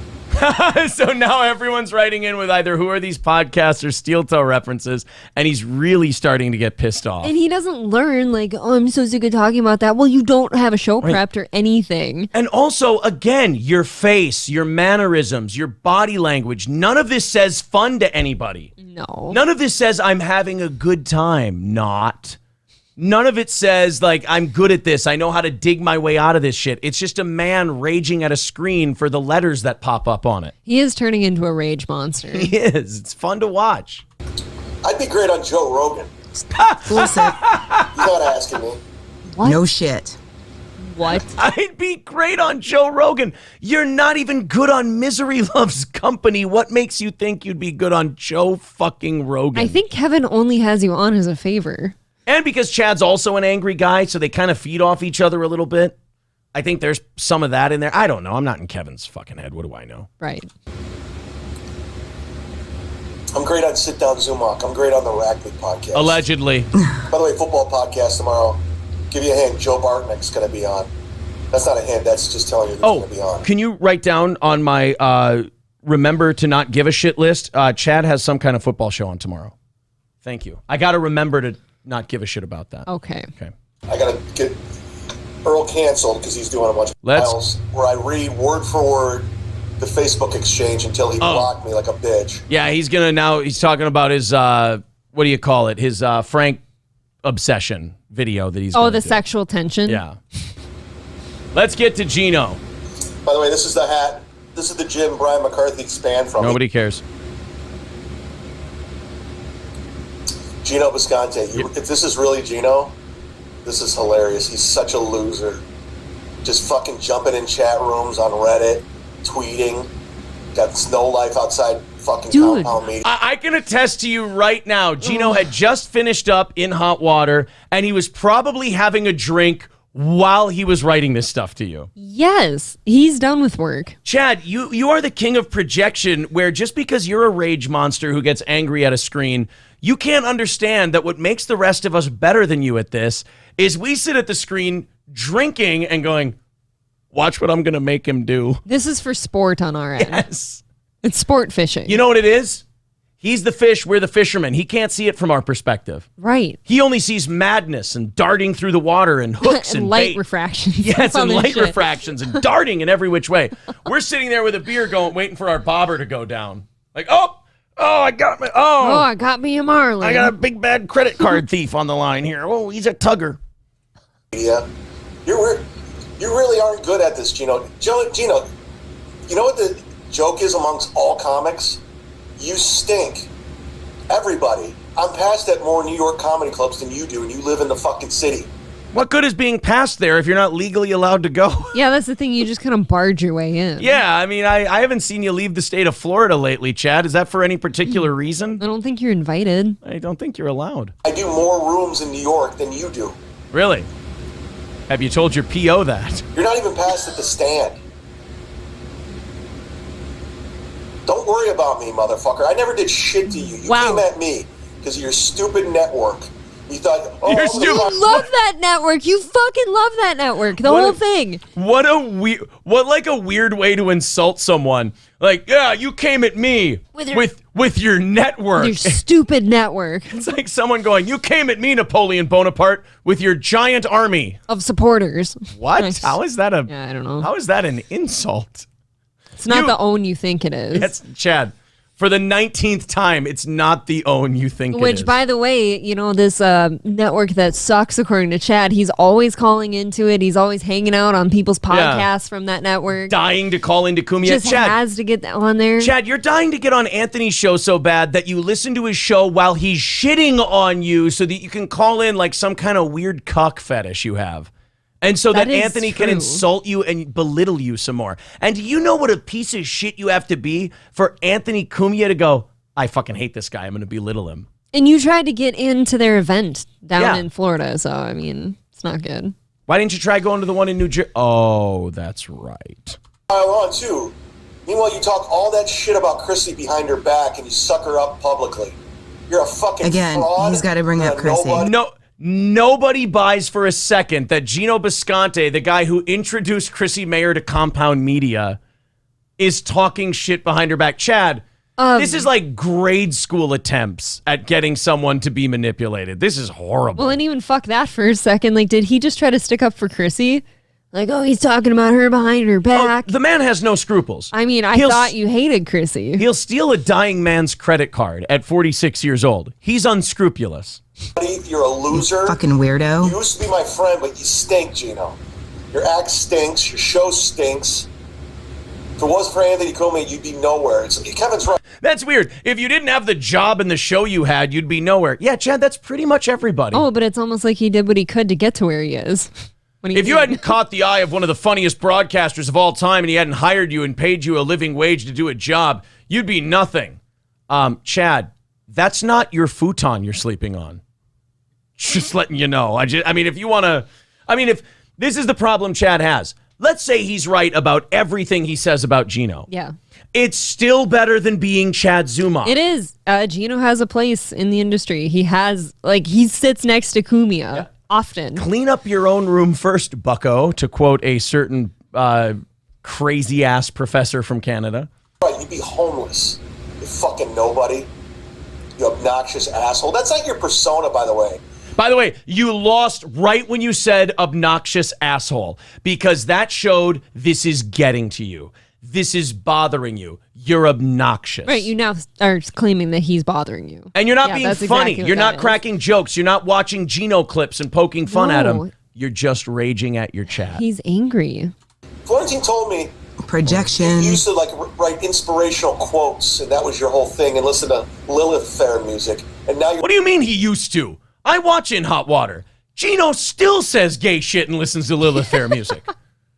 So now everyone's writing in with either who are these podcasts or Steel Toe references, and he's really starting to get pissed off. And he doesn't learn, like, oh, I'm so sick of talking about that. Well, you don't have a show prepped or anything. And also, again, your face, your mannerisms, your body language, none of this says fun to anybody. No. None of this says I'm having a good time. Not. None of it says, like, I'm good at this. I know how to dig my way out of this shit. It's just a man raging at a screen for the letters that pop up on it. He is turning into a rage monster. He is. It's fun to watch. I'd be great on Joe Rogan. Bullshit. You're not asking me. What? No shit. What? I'd be great on Joe Rogan. You're not even good on Misery Loves Company. What makes you think you'd be good on Joe fucking Rogan? I think Kevin only has you on as a favor. And because Chad's also an angry guy, so they kind of feed off each other a little bit. I think there's some of that in there. I don't know. I'm not in Kevin's fucking head. What do I know? Right. I'm great on Sit Down Zumock. I'm great on the Rack Me podcast. Allegedly. By the way, football podcast tomorrow. Give you a hint. Joe Bartnick's going to be on. That's not a hint. That's just telling you who's going to be on. Can you write down on my remember to not give a shit list? Chad has some kind of football show on tomorrow. Thank you. I got to remember to not give a shit about that. Okay. I got to get Earl canceled because he's doing a bunch of files where I read word for word the Facebook exchange until he blocked me like a bitch. Yeah, he's talking about his, what do you call it? His Frank obsession video that he's the sexual tension? Yeah. Let's get to Gino. By the way, this is the hat. This is the Jim Brian McCarthy expand from. Nobody cares. Gino Visconti. If this is really Gino, this is hilarious. He's such a loser. Just fucking jumping in chat rooms on Reddit, tweeting. Got no life outside fucking compound meeting. I can attest to you right now, Gino had just finished up in hot water, and he was probably having a drink while he was writing this stuff to you. Yes, he's done with work. Chad, you are the king of projection, where just because you're a rage monster who gets angry at a screen, you can't understand that what makes the rest of us better than you at this is we sit at the screen drinking and going, watch what I'm going to make him do. This is for sport on our end. Yes. It's sport fishing. You know what it is? He's the fish, we're the fishermen. He can't see it from our perspective. Right. He only sees madness and darting through the water and hooks and light bait. refractions. Yes, and light refractions and darting in every which way. We're sitting there with a beer waiting for our bobber to go down. Like, I got me a marlin. I got a big bad credit card thief on the line here. Oh, he's a tugger. Yeah. You really aren't good at this, Gino. Gino, you know what the joke is amongst all comics? You stink. Everybody. I'm passed at more New York comedy clubs than you do, and you live in the fucking city. What good is being passed there if you're not legally allowed to go? Yeah, that's the thing. You just kind of barge your way in. Yeah, I mean, I haven't seen you leave the state of Florida lately, Chad. Is that for any particular reason? I don't think you're invited. I don't think you're allowed. I do more rooms in New York than you do. Really? Have you told your PO that? You're not even passed at the stand. Don't worry about me, motherfucker. I never did shit to you. You came at me because of your stupid network. You thought, You're stupid. You love that network. You fucking love that network. The whole thing. What a weird way to insult someone. Like, yeah, you came at me with your network. Your stupid network. It's like someone going, you came at me, Napoleon Bonaparte, with your giant army of supporters. What? Nice. How is that I don't know. How is that an insult? It's not the own you think it is. That's Chad. For the 19th time, it's not the own you think it is. Which, by the way, you know, this network that sucks, according to Chad, he's always calling into it. He's always hanging out on people's podcasts from that network. Dying to call into Cumia. Just Chad, has to get on there. Chad, you're dying to get on Anthony's show so bad that you listen to his show while he's shitting on you so that you can call in like some kind of weird cuck fetish you have. And so that Anthony can insult you and belittle you some more. And do you know what a piece of shit you have to be for Anthony Cumia to go, I fucking hate this guy, I'm going to belittle him? And you tried to get into their event down in Florida, so, I mean, it's not good. Why didn't you try going to the one in New Jersey? Oh, that's right. Pile on, too. Meanwhile, you talk all that shit about Chrissy behind her back and you suck her up publicly. You're a fucking fraud. He's got to bring up Chrissy. Nobody buys for a second that Gino Bisconte, the guy who introduced Chrissy Mayer to Compound Media, is talking shit behind her back. Chad, this is like grade school attempts at getting someone to be manipulated. This is horrible. Well, and even fuck that for a second. Like, did he just try to stick up for Chrissy? Like, oh, he's talking about her behind her back. Oh, the man has no scruples. I mean, I thought you hated Chrissy. He'll steal a dying man's credit card at 46 years old. He's unscrupulous. You're a loser. Fucking weirdo. You used to be my friend, but you stink, Gino. Your act stinks. Your show stinks. If it wasn't for Anthony Cumia, you'd be nowhere. Kevin's right. That's weird. If you didn't have the job and the show you had, you'd be nowhere. Yeah, Chad, that's pretty much everybody. Oh, but it's almost like he did what he could to get to where he is. If you hadn't caught the eye of one of the funniest broadcasters of all time and he hadn't hired you and paid you a living wage to do a job, you'd be nothing. Chad, that's not your futon you're sleeping on. Just letting you know. If this is the problem Chad has. Let's say he's right about everything he says about Gino. Yeah. It's still better than being Chad Zumock. It is. Gino has a place in the industry. He sits next to Cumia often. Clean up your own room first, bucko, to quote a certain crazy-ass professor from Canada. Right, you'd be homeless. You fucking nobody. You obnoxious asshole. That's not your persona, by the way. By the way, you lost right when you said obnoxious asshole, because that showed this is getting to you. This is bothering you. You're obnoxious. Right, you now are claiming that he's bothering you. And you're not being funny. Exactly, you're not cracking jokes. You're not watching Gino clips and poking fun at him. You're just raging at your chat. He's angry. Florentine told me projection. You used to write inspirational quotes, and that was your whole thing, and listen to Lilith Fair music. And now what do you mean he used to? I watch In Hot Water. Gino still says gay shit and listens to Lilith Fair music.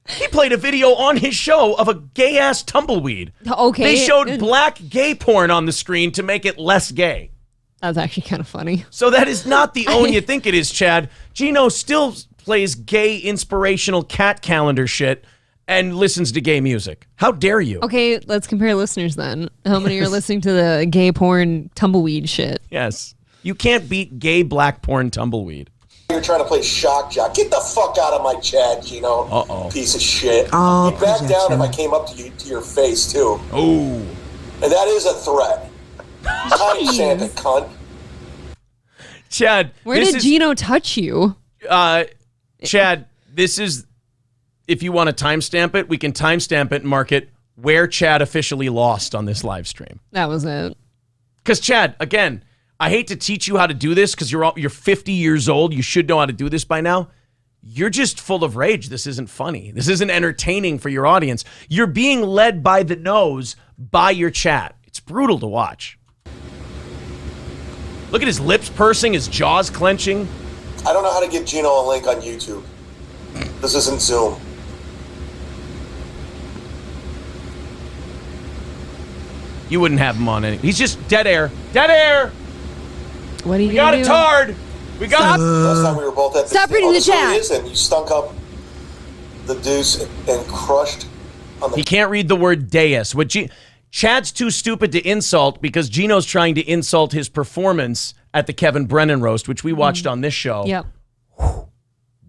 He played a video on his show of a gay-ass tumbleweed. Okay. They showed black gay porn on the screen to make it less gay. That's actually kind of funny. So that is not the own you think it is, Chad. Gino still plays gay inspirational cat calendar shit and listens to gay music. How dare you? Okay, let's compare listeners then. How many are listening to the gay porn tumbleweed shit? Yes. You can't beat gay black porn tumbleweed. You're trying to play shock jock. Get the fuck out of my chat, Gino. Uh-oh. Piece of shit. Oh, you'd back down if I came up to you to your face, too. Oh. And that is a threat. Understand it, cunt. Chad. Where did Gino touch you? Chad, this is, if you want to timestamp it, we can timestamp it and mark it where Chad officially lost on this live stream. That was it. Because Chad, again, I hate to teach you how to do this because you're 50 years old. You should know how to do this by now. You're just full of rage. This isn't funny. This isn't entertaining for your audience. You're being led by the nose by your chat. It's brutal to watch. Look at his lips pursing, his jaws clenching. I don't know how to give Gino a link on YouTube. This isn't Zoom. You wouldn't have him on any. He's just dead air. Dead air. What are you We got gonna it do? tard. We got. Last time we were both at the Stop reading the chat. And you stunk up the deuce and crushed on the. He can't read the word deus. Chad's too stupid to insult because Gino's trying to insult his performance at the Kevin Brennan roast, which we watched on this show. Yep.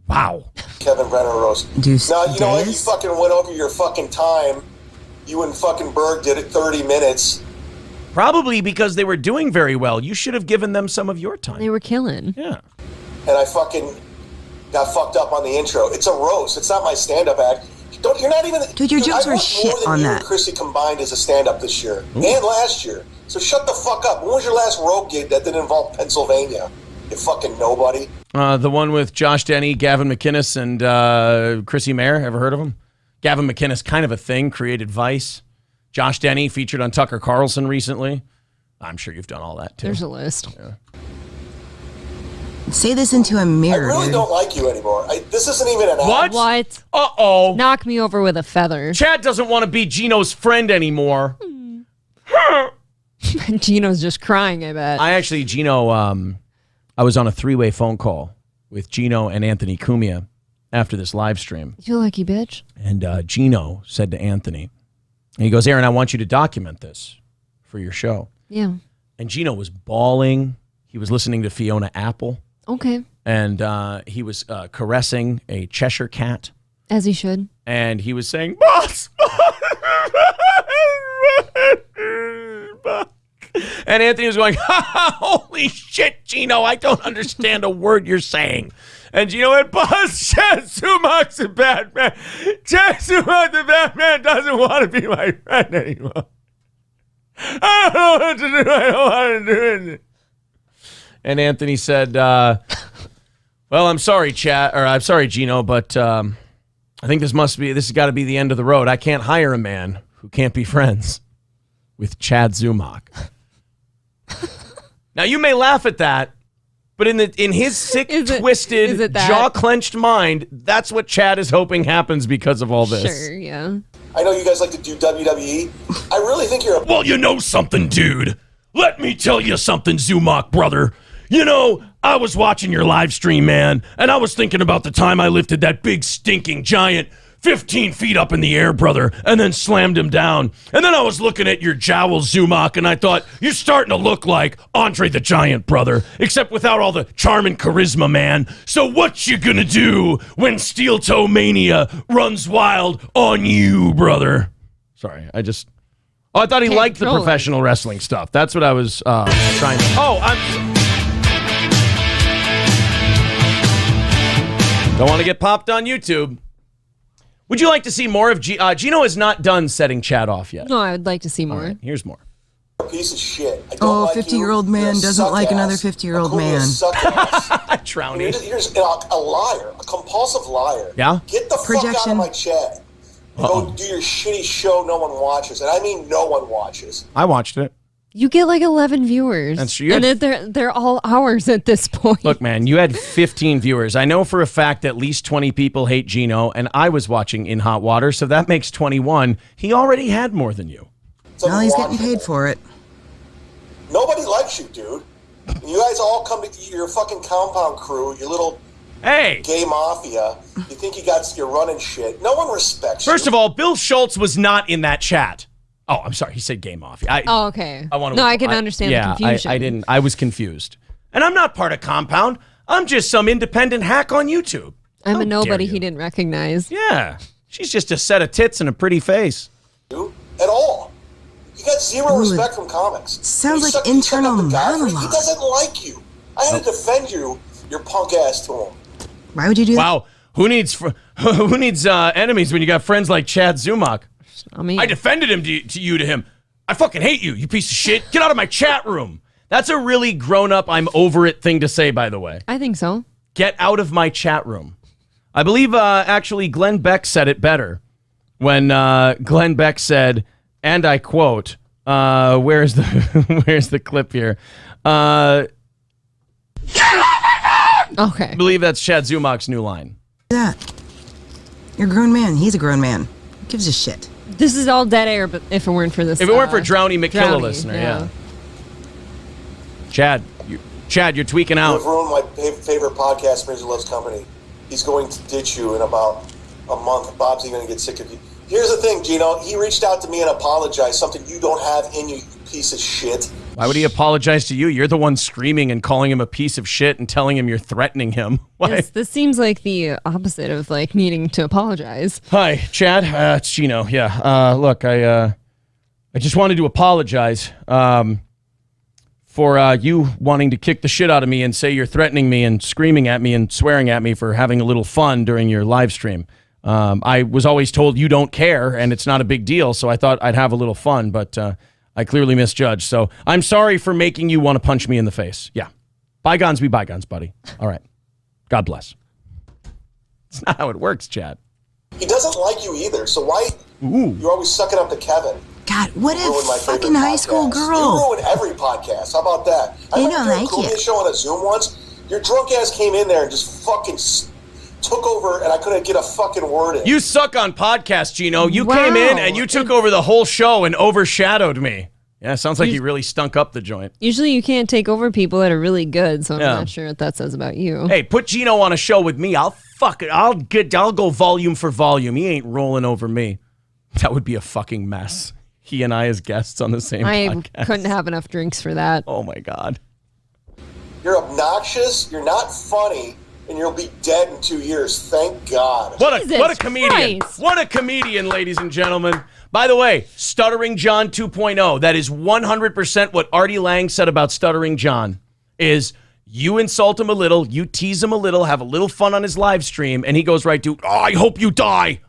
Wow. Kevin Brennan roast. Deuce Now, you know what? You Deus? fucking went over your fucking time. You and fucking Berg did it 30 minutes. Probably because they were doing very well. You should have given them some of your time. They were killing. Yeah. And I fucking got fucked up on the intro. It's a roast. It's not my stand-up act. You're not even. Dude, your jokes I were worked shit more than on you that. and Chrissy combined as a stand-up this year and last year. So shut the fuck up. When was your last road gig that didn't involve Pennsylvania? You fucking nobody. The one with Josh Denny, Gavin McInnes, and Chrissy Mayer. Ever heard of him? Gavin McInnes, kind of a thing, created Vice. Josh Denny featured on Tucker Carlson recently. I'm sure you've done all that too. There's a list. Yeah. Say this into a mirror, I really dude. don't like you anymore. This isn't even an What? act. What? Uh-oh. Knock me over with a feather. Chad doesn't want to be Gino's friend anymore. Gino's just crying, I bet. Gino, I was on a three-way phone call with Gino and Anthony Cumia after this live stream. You lucky bitch. And Gino said to Anthony, and he goes, Aaron, I want you to document this for your show. Yeah. And Gino was bawling. He was listening to Fiona Apple. Okay. And he was caressing a Cheshire cat. As he should. And he was saying, boss! And Anthony was going, holy shit, Gino, I don't understand a word you're saying. And Gino went, boss, Chad Zumock's a bad man. Chad Zumock, the bad man, doesn't want to be my friend anymore. I don't know what to do. I don't want to do it. And Anthony said, well, I'm sorry, I'm sorry, Gino, but I think this has got to be the end of the road. I can't hire a man who can't be friends with Chad Zumock. Now, you may laugh at that, but in his sick, twisted, jaw-clenched mind, that's what Chad is hoping happens because of all this. Sure, yeah. I know you guys like to do WWE. I really think you're a... Well, you know something, dude. Let me tell you something, Zumock, brother. You know, I was watching your live stream, man, and I was thinking about the time I lifted that big stinking giant 15 feet up in the air, brother, and then slammed him down. And then I was looking at your jowl, Zumock, and I thought, you're starting to look like Andre the Giant, brother, except without all the charm and charisma, man. So what you gonna do when Steel Toe Mania runs wild on you, brother? Sorry, I thought he liked the professional wrestling stuff. That's what I was trying to... Don't want to get popped on YouTube. Would you like to see more of Gino is not done setting Chad off yet. No, I would like to see more. Right, here's more. piece of shit. I don't Oh, like 50-year-old man doesn't like another 50-year-old man. Drowning. You're just a liar, a compulsive liar. Yeah? Get the fuck out of my chat. Go do your shitty show no one watches. And I mean no one watches. I watched it. You get like 11 viewers. That's true. And they're all ours at this point. Look, man, you had 15 viewers. I know for a fact at least 20 people hate Gino, and I was watching In Hot Water, so that makes 21. He already had more than you. Well, he's getting paid for it. Nobody likes you, dude. You guys all come to your fucking compound crew, your little gay mafia. You think you're running shit. No one respects you. First of all, Bill Schultz was not in that chat. Oh, I'm sorry. He said gay mafia. Okay. I can understand the confusion. I didn't. I was confused. And I'm not part of Compound. I'm just some independent hack on YouTube. I'm a nobody he didn't recognize. Yeah. She's just a set of tits and a pretty face. At all. You got zero respect from comics. Sounds like internal monologue. He doesn't like you. I had to defend your punk ass to him. Why would you do that? Wow. Who needs enemies when you got friends like Chad Zumock? I defended him to him. I fucking hate you, you piece of shit. Get out of my chat room. That's a really grown-up, I'm over it thing to say, by the way. I think so. Get out of my chat room. I believe, actually, Glenn Beck said it better when Glenn Beck said, and I quote, where's the clip here? Okay. I believe that's Chad Zumock's new line. That. You're a grown man. He's a grown man. Who gives a shit? This is all dead air, but if it weren't for this. If it weren't for Drowny McKilla listener, yeah. Chad, you're tweaking out. You've ruined my favorite podcast, Major Loves Company. He's going to ditch you in about a month. Bob's even going to get sick of you. Here's the thing, Gino. He reached out to me and apologized, something you don't have in you, you piece of shit. Why would he apologize to you? You're the one screaming and calling him a piece of shit and telling him you're threatening him. Why? This seems like the opposite of like needing to apologize. Hi, Chad. It's Gino. Yeah. Look, I just wanted to apologize for you wanting to kick the shit out of me and say you're threatening me and screaming at me and swearing at me for having a little fun during your live stream. I was always told you don't care and it's not a big deal, so I thought I'd have a little fun, but I clearly misjudged. So I'm sorry for making you want to punch me in the face. Yeah. Bygones be bygones, buddy. All right. God bless. It's not how it works, Chad. He doesn't like you either, so why you're always sucking up to Kevin? God, what You ruined my a favorite fucking high school podcast. girl. You ruined every podcast. How about that? I They went don't to a like Columbia you. show on a Zoom once. Your drunk ass came in there and just fucking took over, and I couldn't get a fucking word in. You suck on podcasts, Gino. You Wow. came in and you took over the whole show and overshadowed me. Yeah, sounds like you really stunk up the joint. Usually you can't take over people that are really good, so I'm Yeah. not sure what that says about you. Hey, put Gino on a show with me. I'll go volume for volume. He ain't rolling over me. That would be a fucking mess. He and I as guests on the same I podcast. couldn't have enough drinks for that. Oh my God. You're obnoxious, you're not funny, and you'll be dead in 2 years. Thank God. What a Jesus comedian. Christ. What a comedian, ladies and gentlemen. By the way, Stuttering John 2.0, that is 100% what Artie Lang said about Stuttering John, is you insult him a little, you tease him a little, have a little fun on his live stream, and he goes right to, oh, I hope you die.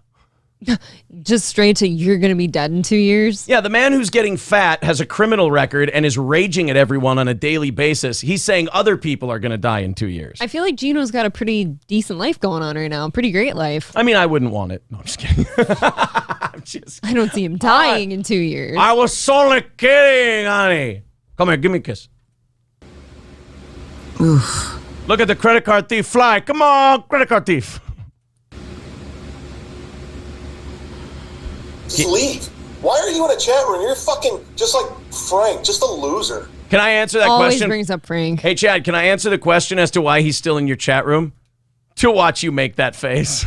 Just straight to you're going to be dead in 2 years. Yeah, the man who's getting fat has a criminal record and is raging at everyone on a daily basis. He's saying other people are going to die in 2 years. I feel like Gino's got a pretty decent life going on right now. Pretty great life. I mean, I wouldn't want it. No, I'm just kidding. I don't see him dying in 2 years. I was only kidding, honey. Come here, give me a kiss. Oof. Look at the credit card thief fly. Come on, credit card thief. Just leave. Why are you in a chat room? You're fucking just like Frank, just a loser. Can I answer that Always question? brings up Frank. Hey, Chad, can I answer the question as to why he's still in your chat room? To watch you make that face.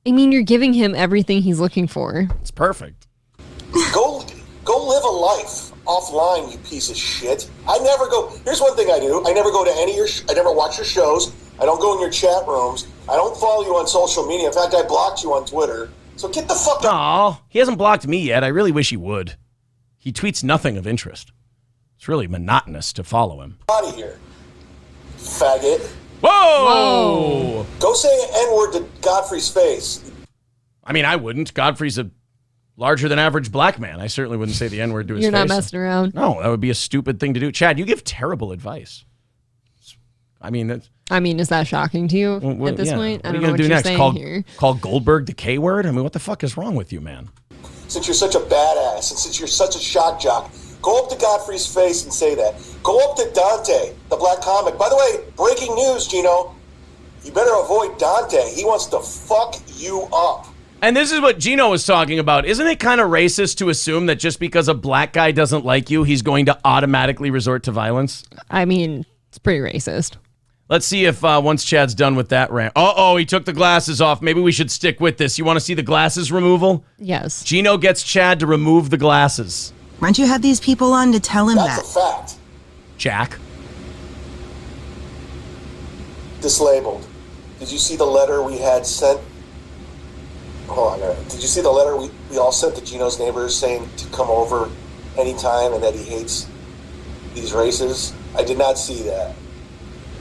I mean, you're giving him everything he's looking for. It's perfect. Go live a life offline, you piece of shit. I never go. Here's one thing I do. I never go to any of your. I never watch your shows. I don't go in your chat rooms. I don't follow you on social media. In fact, I blocked you on Twitter. So get the fuck out. Aw, he hasn't blocked me yet. I really wish he would. He tweets nothing of interest. It's really monotonous to follow him. Out of here, faggot. Whoa! Go say an N-word to Godfrey's face. I mean, I wouldn't. Godfrey's a larger than average black man. I certainly wouldn't say the N-word to his You're face. not messing around. No, that would be a stupid thing to do. Chad, you give terrible advice. I mean, that's... Is that shocking to you at this point? I don't know what you're saying here. Call Goldberg the K word? I mean, what the fuck is wrong with you, man? Since you're such a badass and since you're such a shock jock, go up to Godfrey's face and say that. Go up to Dante, the black comic. By the way, breaking news, Gino. You better avoid Dante. He wants to fuck you up. And this is what Gino was talking about. Isn't it kind of racist to assume that just because a black guy doesn't like you, he's going to automatically resort to violence? I mean, it's pretty racist. Let's see if once Chad's done with that rant. Uh-oh, he took the glasses off. Maybe we should stick with this. You want to see the glasses removal? Yes. Gino gets Chad to remove the glasses. Why don't you have these people on to tell him That's that? a fact. Jack. Dislabeled. Did you see the letter we had sent? Hold on. Did you see the letter we all sent to Gino's neighbors saying to come over anytime and that he hates these races? I did not see that.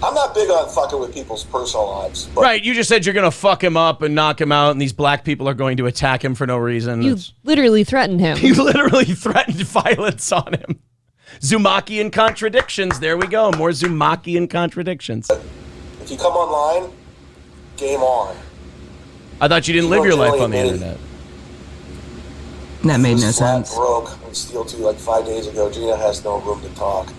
I'm not big on fucking with people's personal lives. But Right, you just said you're going to fuck him up and knock him out, and these black people are going to attack him for no reason. You literally threatened him. He literally threatened violence on him. Zumockian contradictions. There we go. More Zumockian contradictions. if you come online, game on. I thought you didn't live your life on the internet. That made no Flat sense. broke on Steel Toe like 5 days ago. Gina has no room to talk.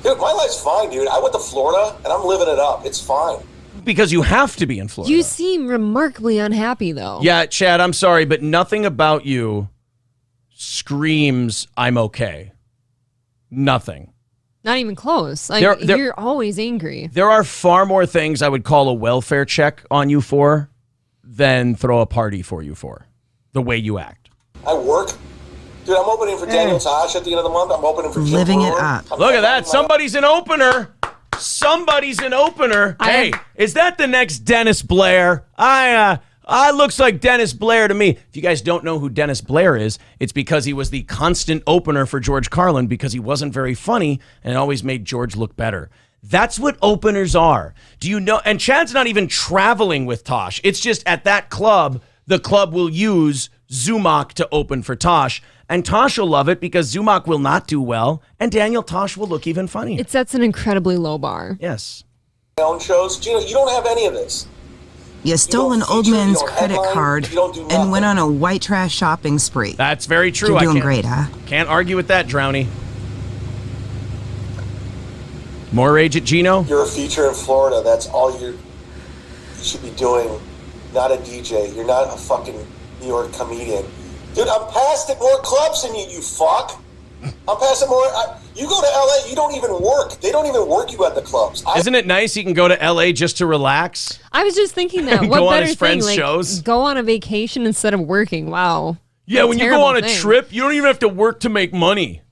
Dude, my life's fine, dude. I went to Florida, and I'm living it up. It's fine. Because you have to be in Florida. You seem remarkably unhappy, though. Yeah, Chad, I'm sorry, but nothing about you screams, I'm okay. Nothing. Not even close. Like, you're always angry. There are far more things I would call a welfare check on you for than throw a party for you for. The way you act. I work. Dude, I'm opening for Daniel Tosh at the end of the month. I'm opening for Jim Living it Brewer. up. Look at that. Somebody's an opener. Somebody's an opener. Hey, is that the next Dennis Blair? I looks like Dennis Blair to me. If you guys don't know who Dennis Blair is, it's because he was the constant opener for George Carlin because he wasn't very funny and it always made George look better. That's what openers are. Do you know? And Chad's not even traveling with Tosh. It's just at that club, the club will use Zumock to open for Tosh. And Tosh will love it because Zumock will not do well, and Daniel Tosh will look even funnier. It sets an incredibly low bar. Yes. My own shows. Gino, you don't have any of this. You stole an old man's credit card and went on a white trash shopping spree. That's very true. You're doing great, huh? Can't argue with that, Drowny. More rage at Gino? You're a feature in Florida. That's all you should be doing. Not a DJ. You're not a fucking New York comedian. Dude, I'm passed at more clubs than you, you fuck. I'm passing more. You go to LA, you don't even work. They don't even work you at the clubs. Isn't it nice he can go to LA just to relax? I was just thinking that. What go on better his friends' thing? shows? Go on a vacation instead of working. Wow. Yeah, when you go on a thing. trip, you don't even have to work to make money.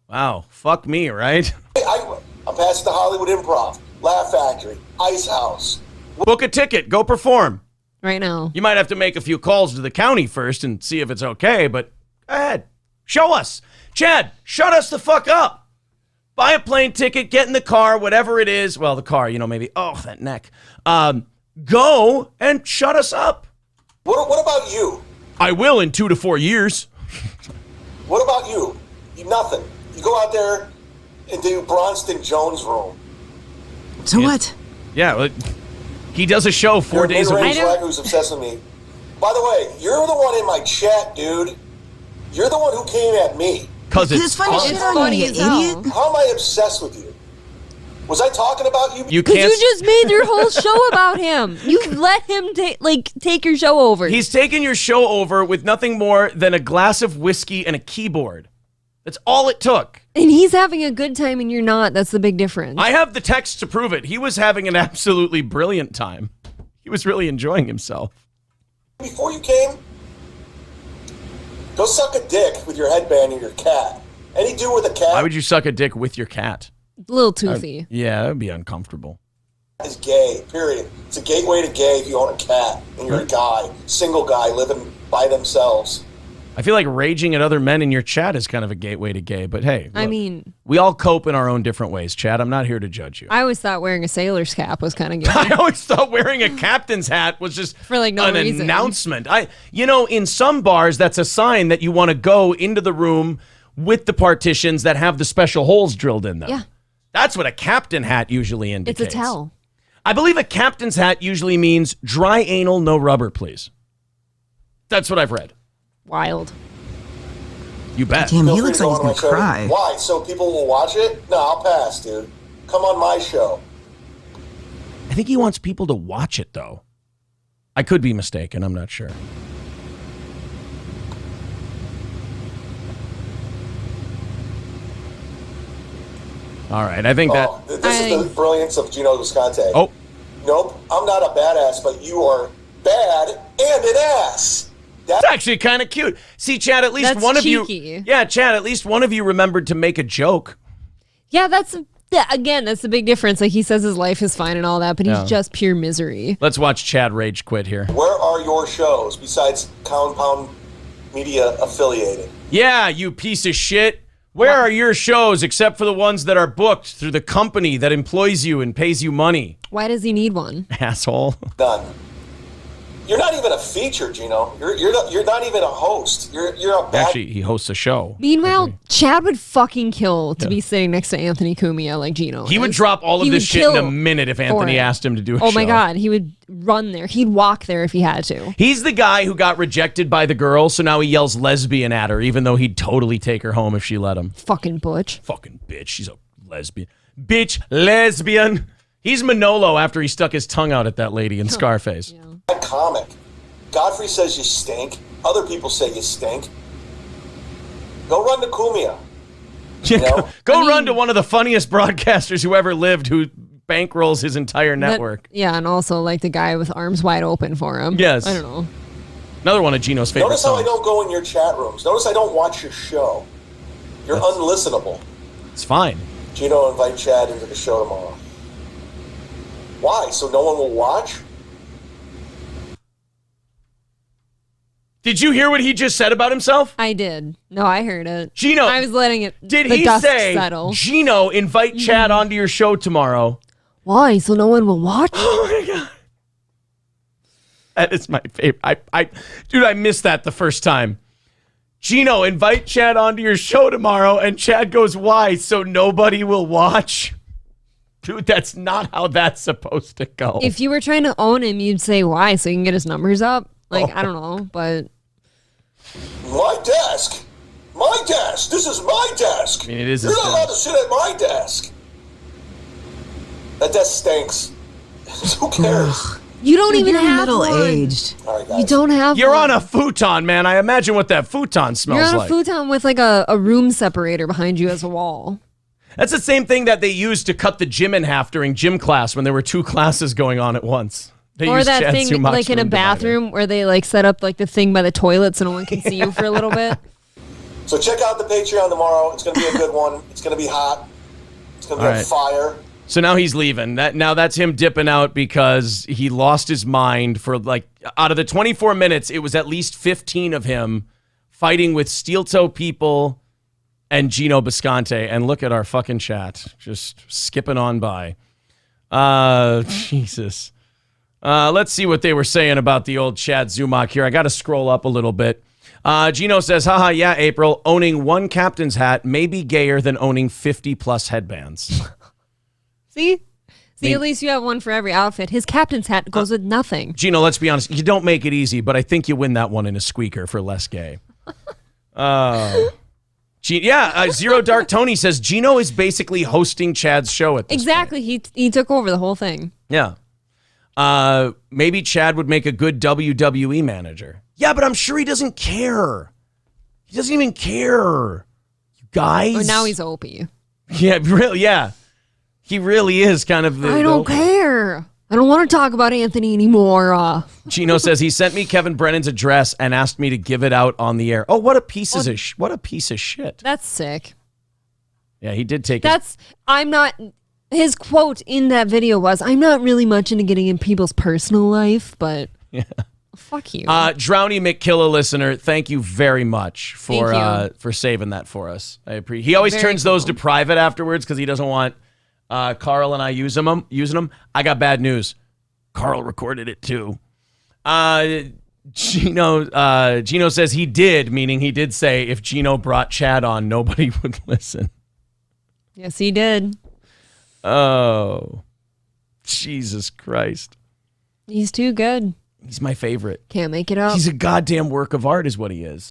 Wow, fuck me, right? I'm passing the Hollywood Improv, Laugh Factory, Ice House. Book a ticket, go perform. Right now. You might have to make a few calls to the county first and see if it's okay, but go ahead. Show us. Chad, shut us the fuck up. Buy a plane ticket, get in the car, whatever it is. Well, the car, maybe. Oh, that neck. Go and shut us up. What about you? I will in 2 to 4 years. What about you? Nothing. You go out there and do Bronston Jones' room. So what? Yeah, well, he does a show 4 days a week. Who's obsessed with me. By the way, you're the one in my chat, dude. You're the one who came at me. Because it's funny shit on you, idiot. How am I obsessed with you? Was I talking about you? You can't. You just made your whole show about him. You let him take your show over. He's taken your show over with nothing more than a glass of whiskey and a keyboard. That's all it took. And he's having a good time and you're not. That's the big difference. I have the text to prove it. He was having an absolutely brilliant time. He was really enjoying himself. Before you came, go suck a dick with your headband and your cat. Any dude with a cat Why would you suck a dick with your cat? A little toothy. Yeah, that would be uncomfortable. is gay, period. It's a gateway to gay if you own a cat and you're a guy, single guy living by themselves. I feel like raging at other men in your chat is kind of a gateway to gay, but hey. Look, I mean, we all cope in our own different ways, Chad. I'm not here to judge you. I always thought wearing a sailor's cap was kind of gay. I always thought wearing a captain's hat was just for like no an reason. Announcement. In some bars, that's a sign that you want to go into the room with the partitions that have the special holes drilled in them. Yeah. That's what a captain hat usually indicates. It's a tell. I believe a captain's hat usually means dry anal, no rubber, please. That's what I've read. Wild. You bet. Damn, he looks like he's gonna cry. Why? So people will watch it? No, I'll pass, dude. Come on my show. I think he wants people to watch it, though. I could be mistaken. I'm not sure. All right, I think that... This is the brilliance of Gino Visconti. Oh. Nope, I'm not a badass, but you are bad and an ass. That's actually kind of cute. See, Chad, at least That's one cheeky. of you... Yeah, Chad, at least one of you remembered to make a joke. Yeah, that's the big difference. Like, he says his life is fine and all that, but he's just pure misery. Let's watch Chad rage quit here. Where are your shows besides Compound Media affiliated? Yeah, you piece of shit. Where are your shows except for the ones that are booked through the company that employs you and pays you money? Why does he need one? Asshole. None. You're not even a feature, Gino. You're not even a host. You're a bad... Actually, he hosts a show. Meanwhile, Chad would fucking kill to be sitting next to Anthony Cumia like Gino. He would drop all of this shit in a minute if Anthony asked him to do a show. Oh my God, he would run there. He'd walk there if he had to. He's the guy who got rejected by the girl, so now he yells lesbian at her, even though he'd totally take her home if she let him. Fucking butch. Fucking bitch. She's a lesbian. bitch, lesbian. He's Manolo after he stuck his tongue out at that lady in Scarface. Yeah. That comic. Godfrey says you stink. Other people say you stink. Go run to Cumia. You know? Go run to one of the funniest broadcasters who ever lived who bankrolls his entire network. And also like the guy with arms wide open for him. Yes. I don't know. Another one of Gino's favorite Notice how songs. I don't go in your chat rooms. Notice I don't watch your show. You're unlistenable. It's fine. Gino, invite Chad into the show tomorrow. Why? So no one will watch? Did you hear what he just said about himself? I did. No, I heard it. Gino. I was letting it. Did the he dust say, settle. Gino, invite Chad onto your show tomorrow? Why? So no one will watch? Oh my God. That is my favorite. Dude, I missed that the first time. Gino, invite Chad onto your show tomorrow. And Chad goes, why? So nobody will watch? Dude, that's not how that's supposed to go. If you were trying to own him, you'd say why? So you can get his numbers up? Like, I don't know, but... My desk. My desk. This is my desk. I mean, it is You're his not allowed desk. to sit at my desk. That desk stinks. Who cares? You don't even You're have middle-aged. All right, guys. one. You don't have You're one. on a futon, man. I imagine what that futon smells You're on a like. futon with like a room separator behind you as a wall. That's the same thing that they used to cut the gym in half during gym class when there were two classes going on at once. They Or used that Chad thing Zumock's like in a room divider. bathroom where they like set up like the thing by the toilet so no one can see you for a little bit. So check out the Patreon tomorrow. It's going to be a good one. It's going to be hot. It's going to be All on right. fire. So now he's leaving. Now that's him dipping out because he lost his mind for like out of the 24 minutes, it was at least 15 of him fighting with Steel Toe people and Gino Bisconte. And look at our fucking chat. Just skipping on by. Jesus. Let's see what they were saying about the old Chad Zumock here. I got to scroll up a little bit. Gino says, haha, yeah, April, owning one captain's hat may be gayer than owning 50 plus headbands. See? At least you have one for every outfit. His captain's hat goes with nothing. Gino, let's be honest. You don't make it easy, but I think you win that one in a squeaker for less gay. Zero Dark Tony says Gino is basically hosting Chad's show at this Exactly. He took over the whole thing. point. Yeah. Maybe Chad would make a good WWE manager. Yeah, but I'm sure he doesn't care. He doesn't even care. You guys. Oh, now he's Opie. Yeah, really, yeah. He really is kind of the... I don't care. I don't want to talk about Anthony anymore. Gino says he sent me Kevin Brennan's address and asked me to give it out on the air. Oh, what a piece of shit. That's sick. Yeah, he did take it. His quote in that video was, I'm not really much into getting in people's personal life, but fuck you. Drowny McKilla listener, thank you very much for saving that for us. I appreciate. He always turns those to private afterwards because he doesn't want Karl and I using them. I got bad news. Karl recorded it too. Gino says he did, meaning he did say if Gino brought Chad on, nobody would listen. Yes, he did. Oh, Jesus Christ. He's too good. He's my favorite. Can't make it up. He's a goddamn work of art is what he is.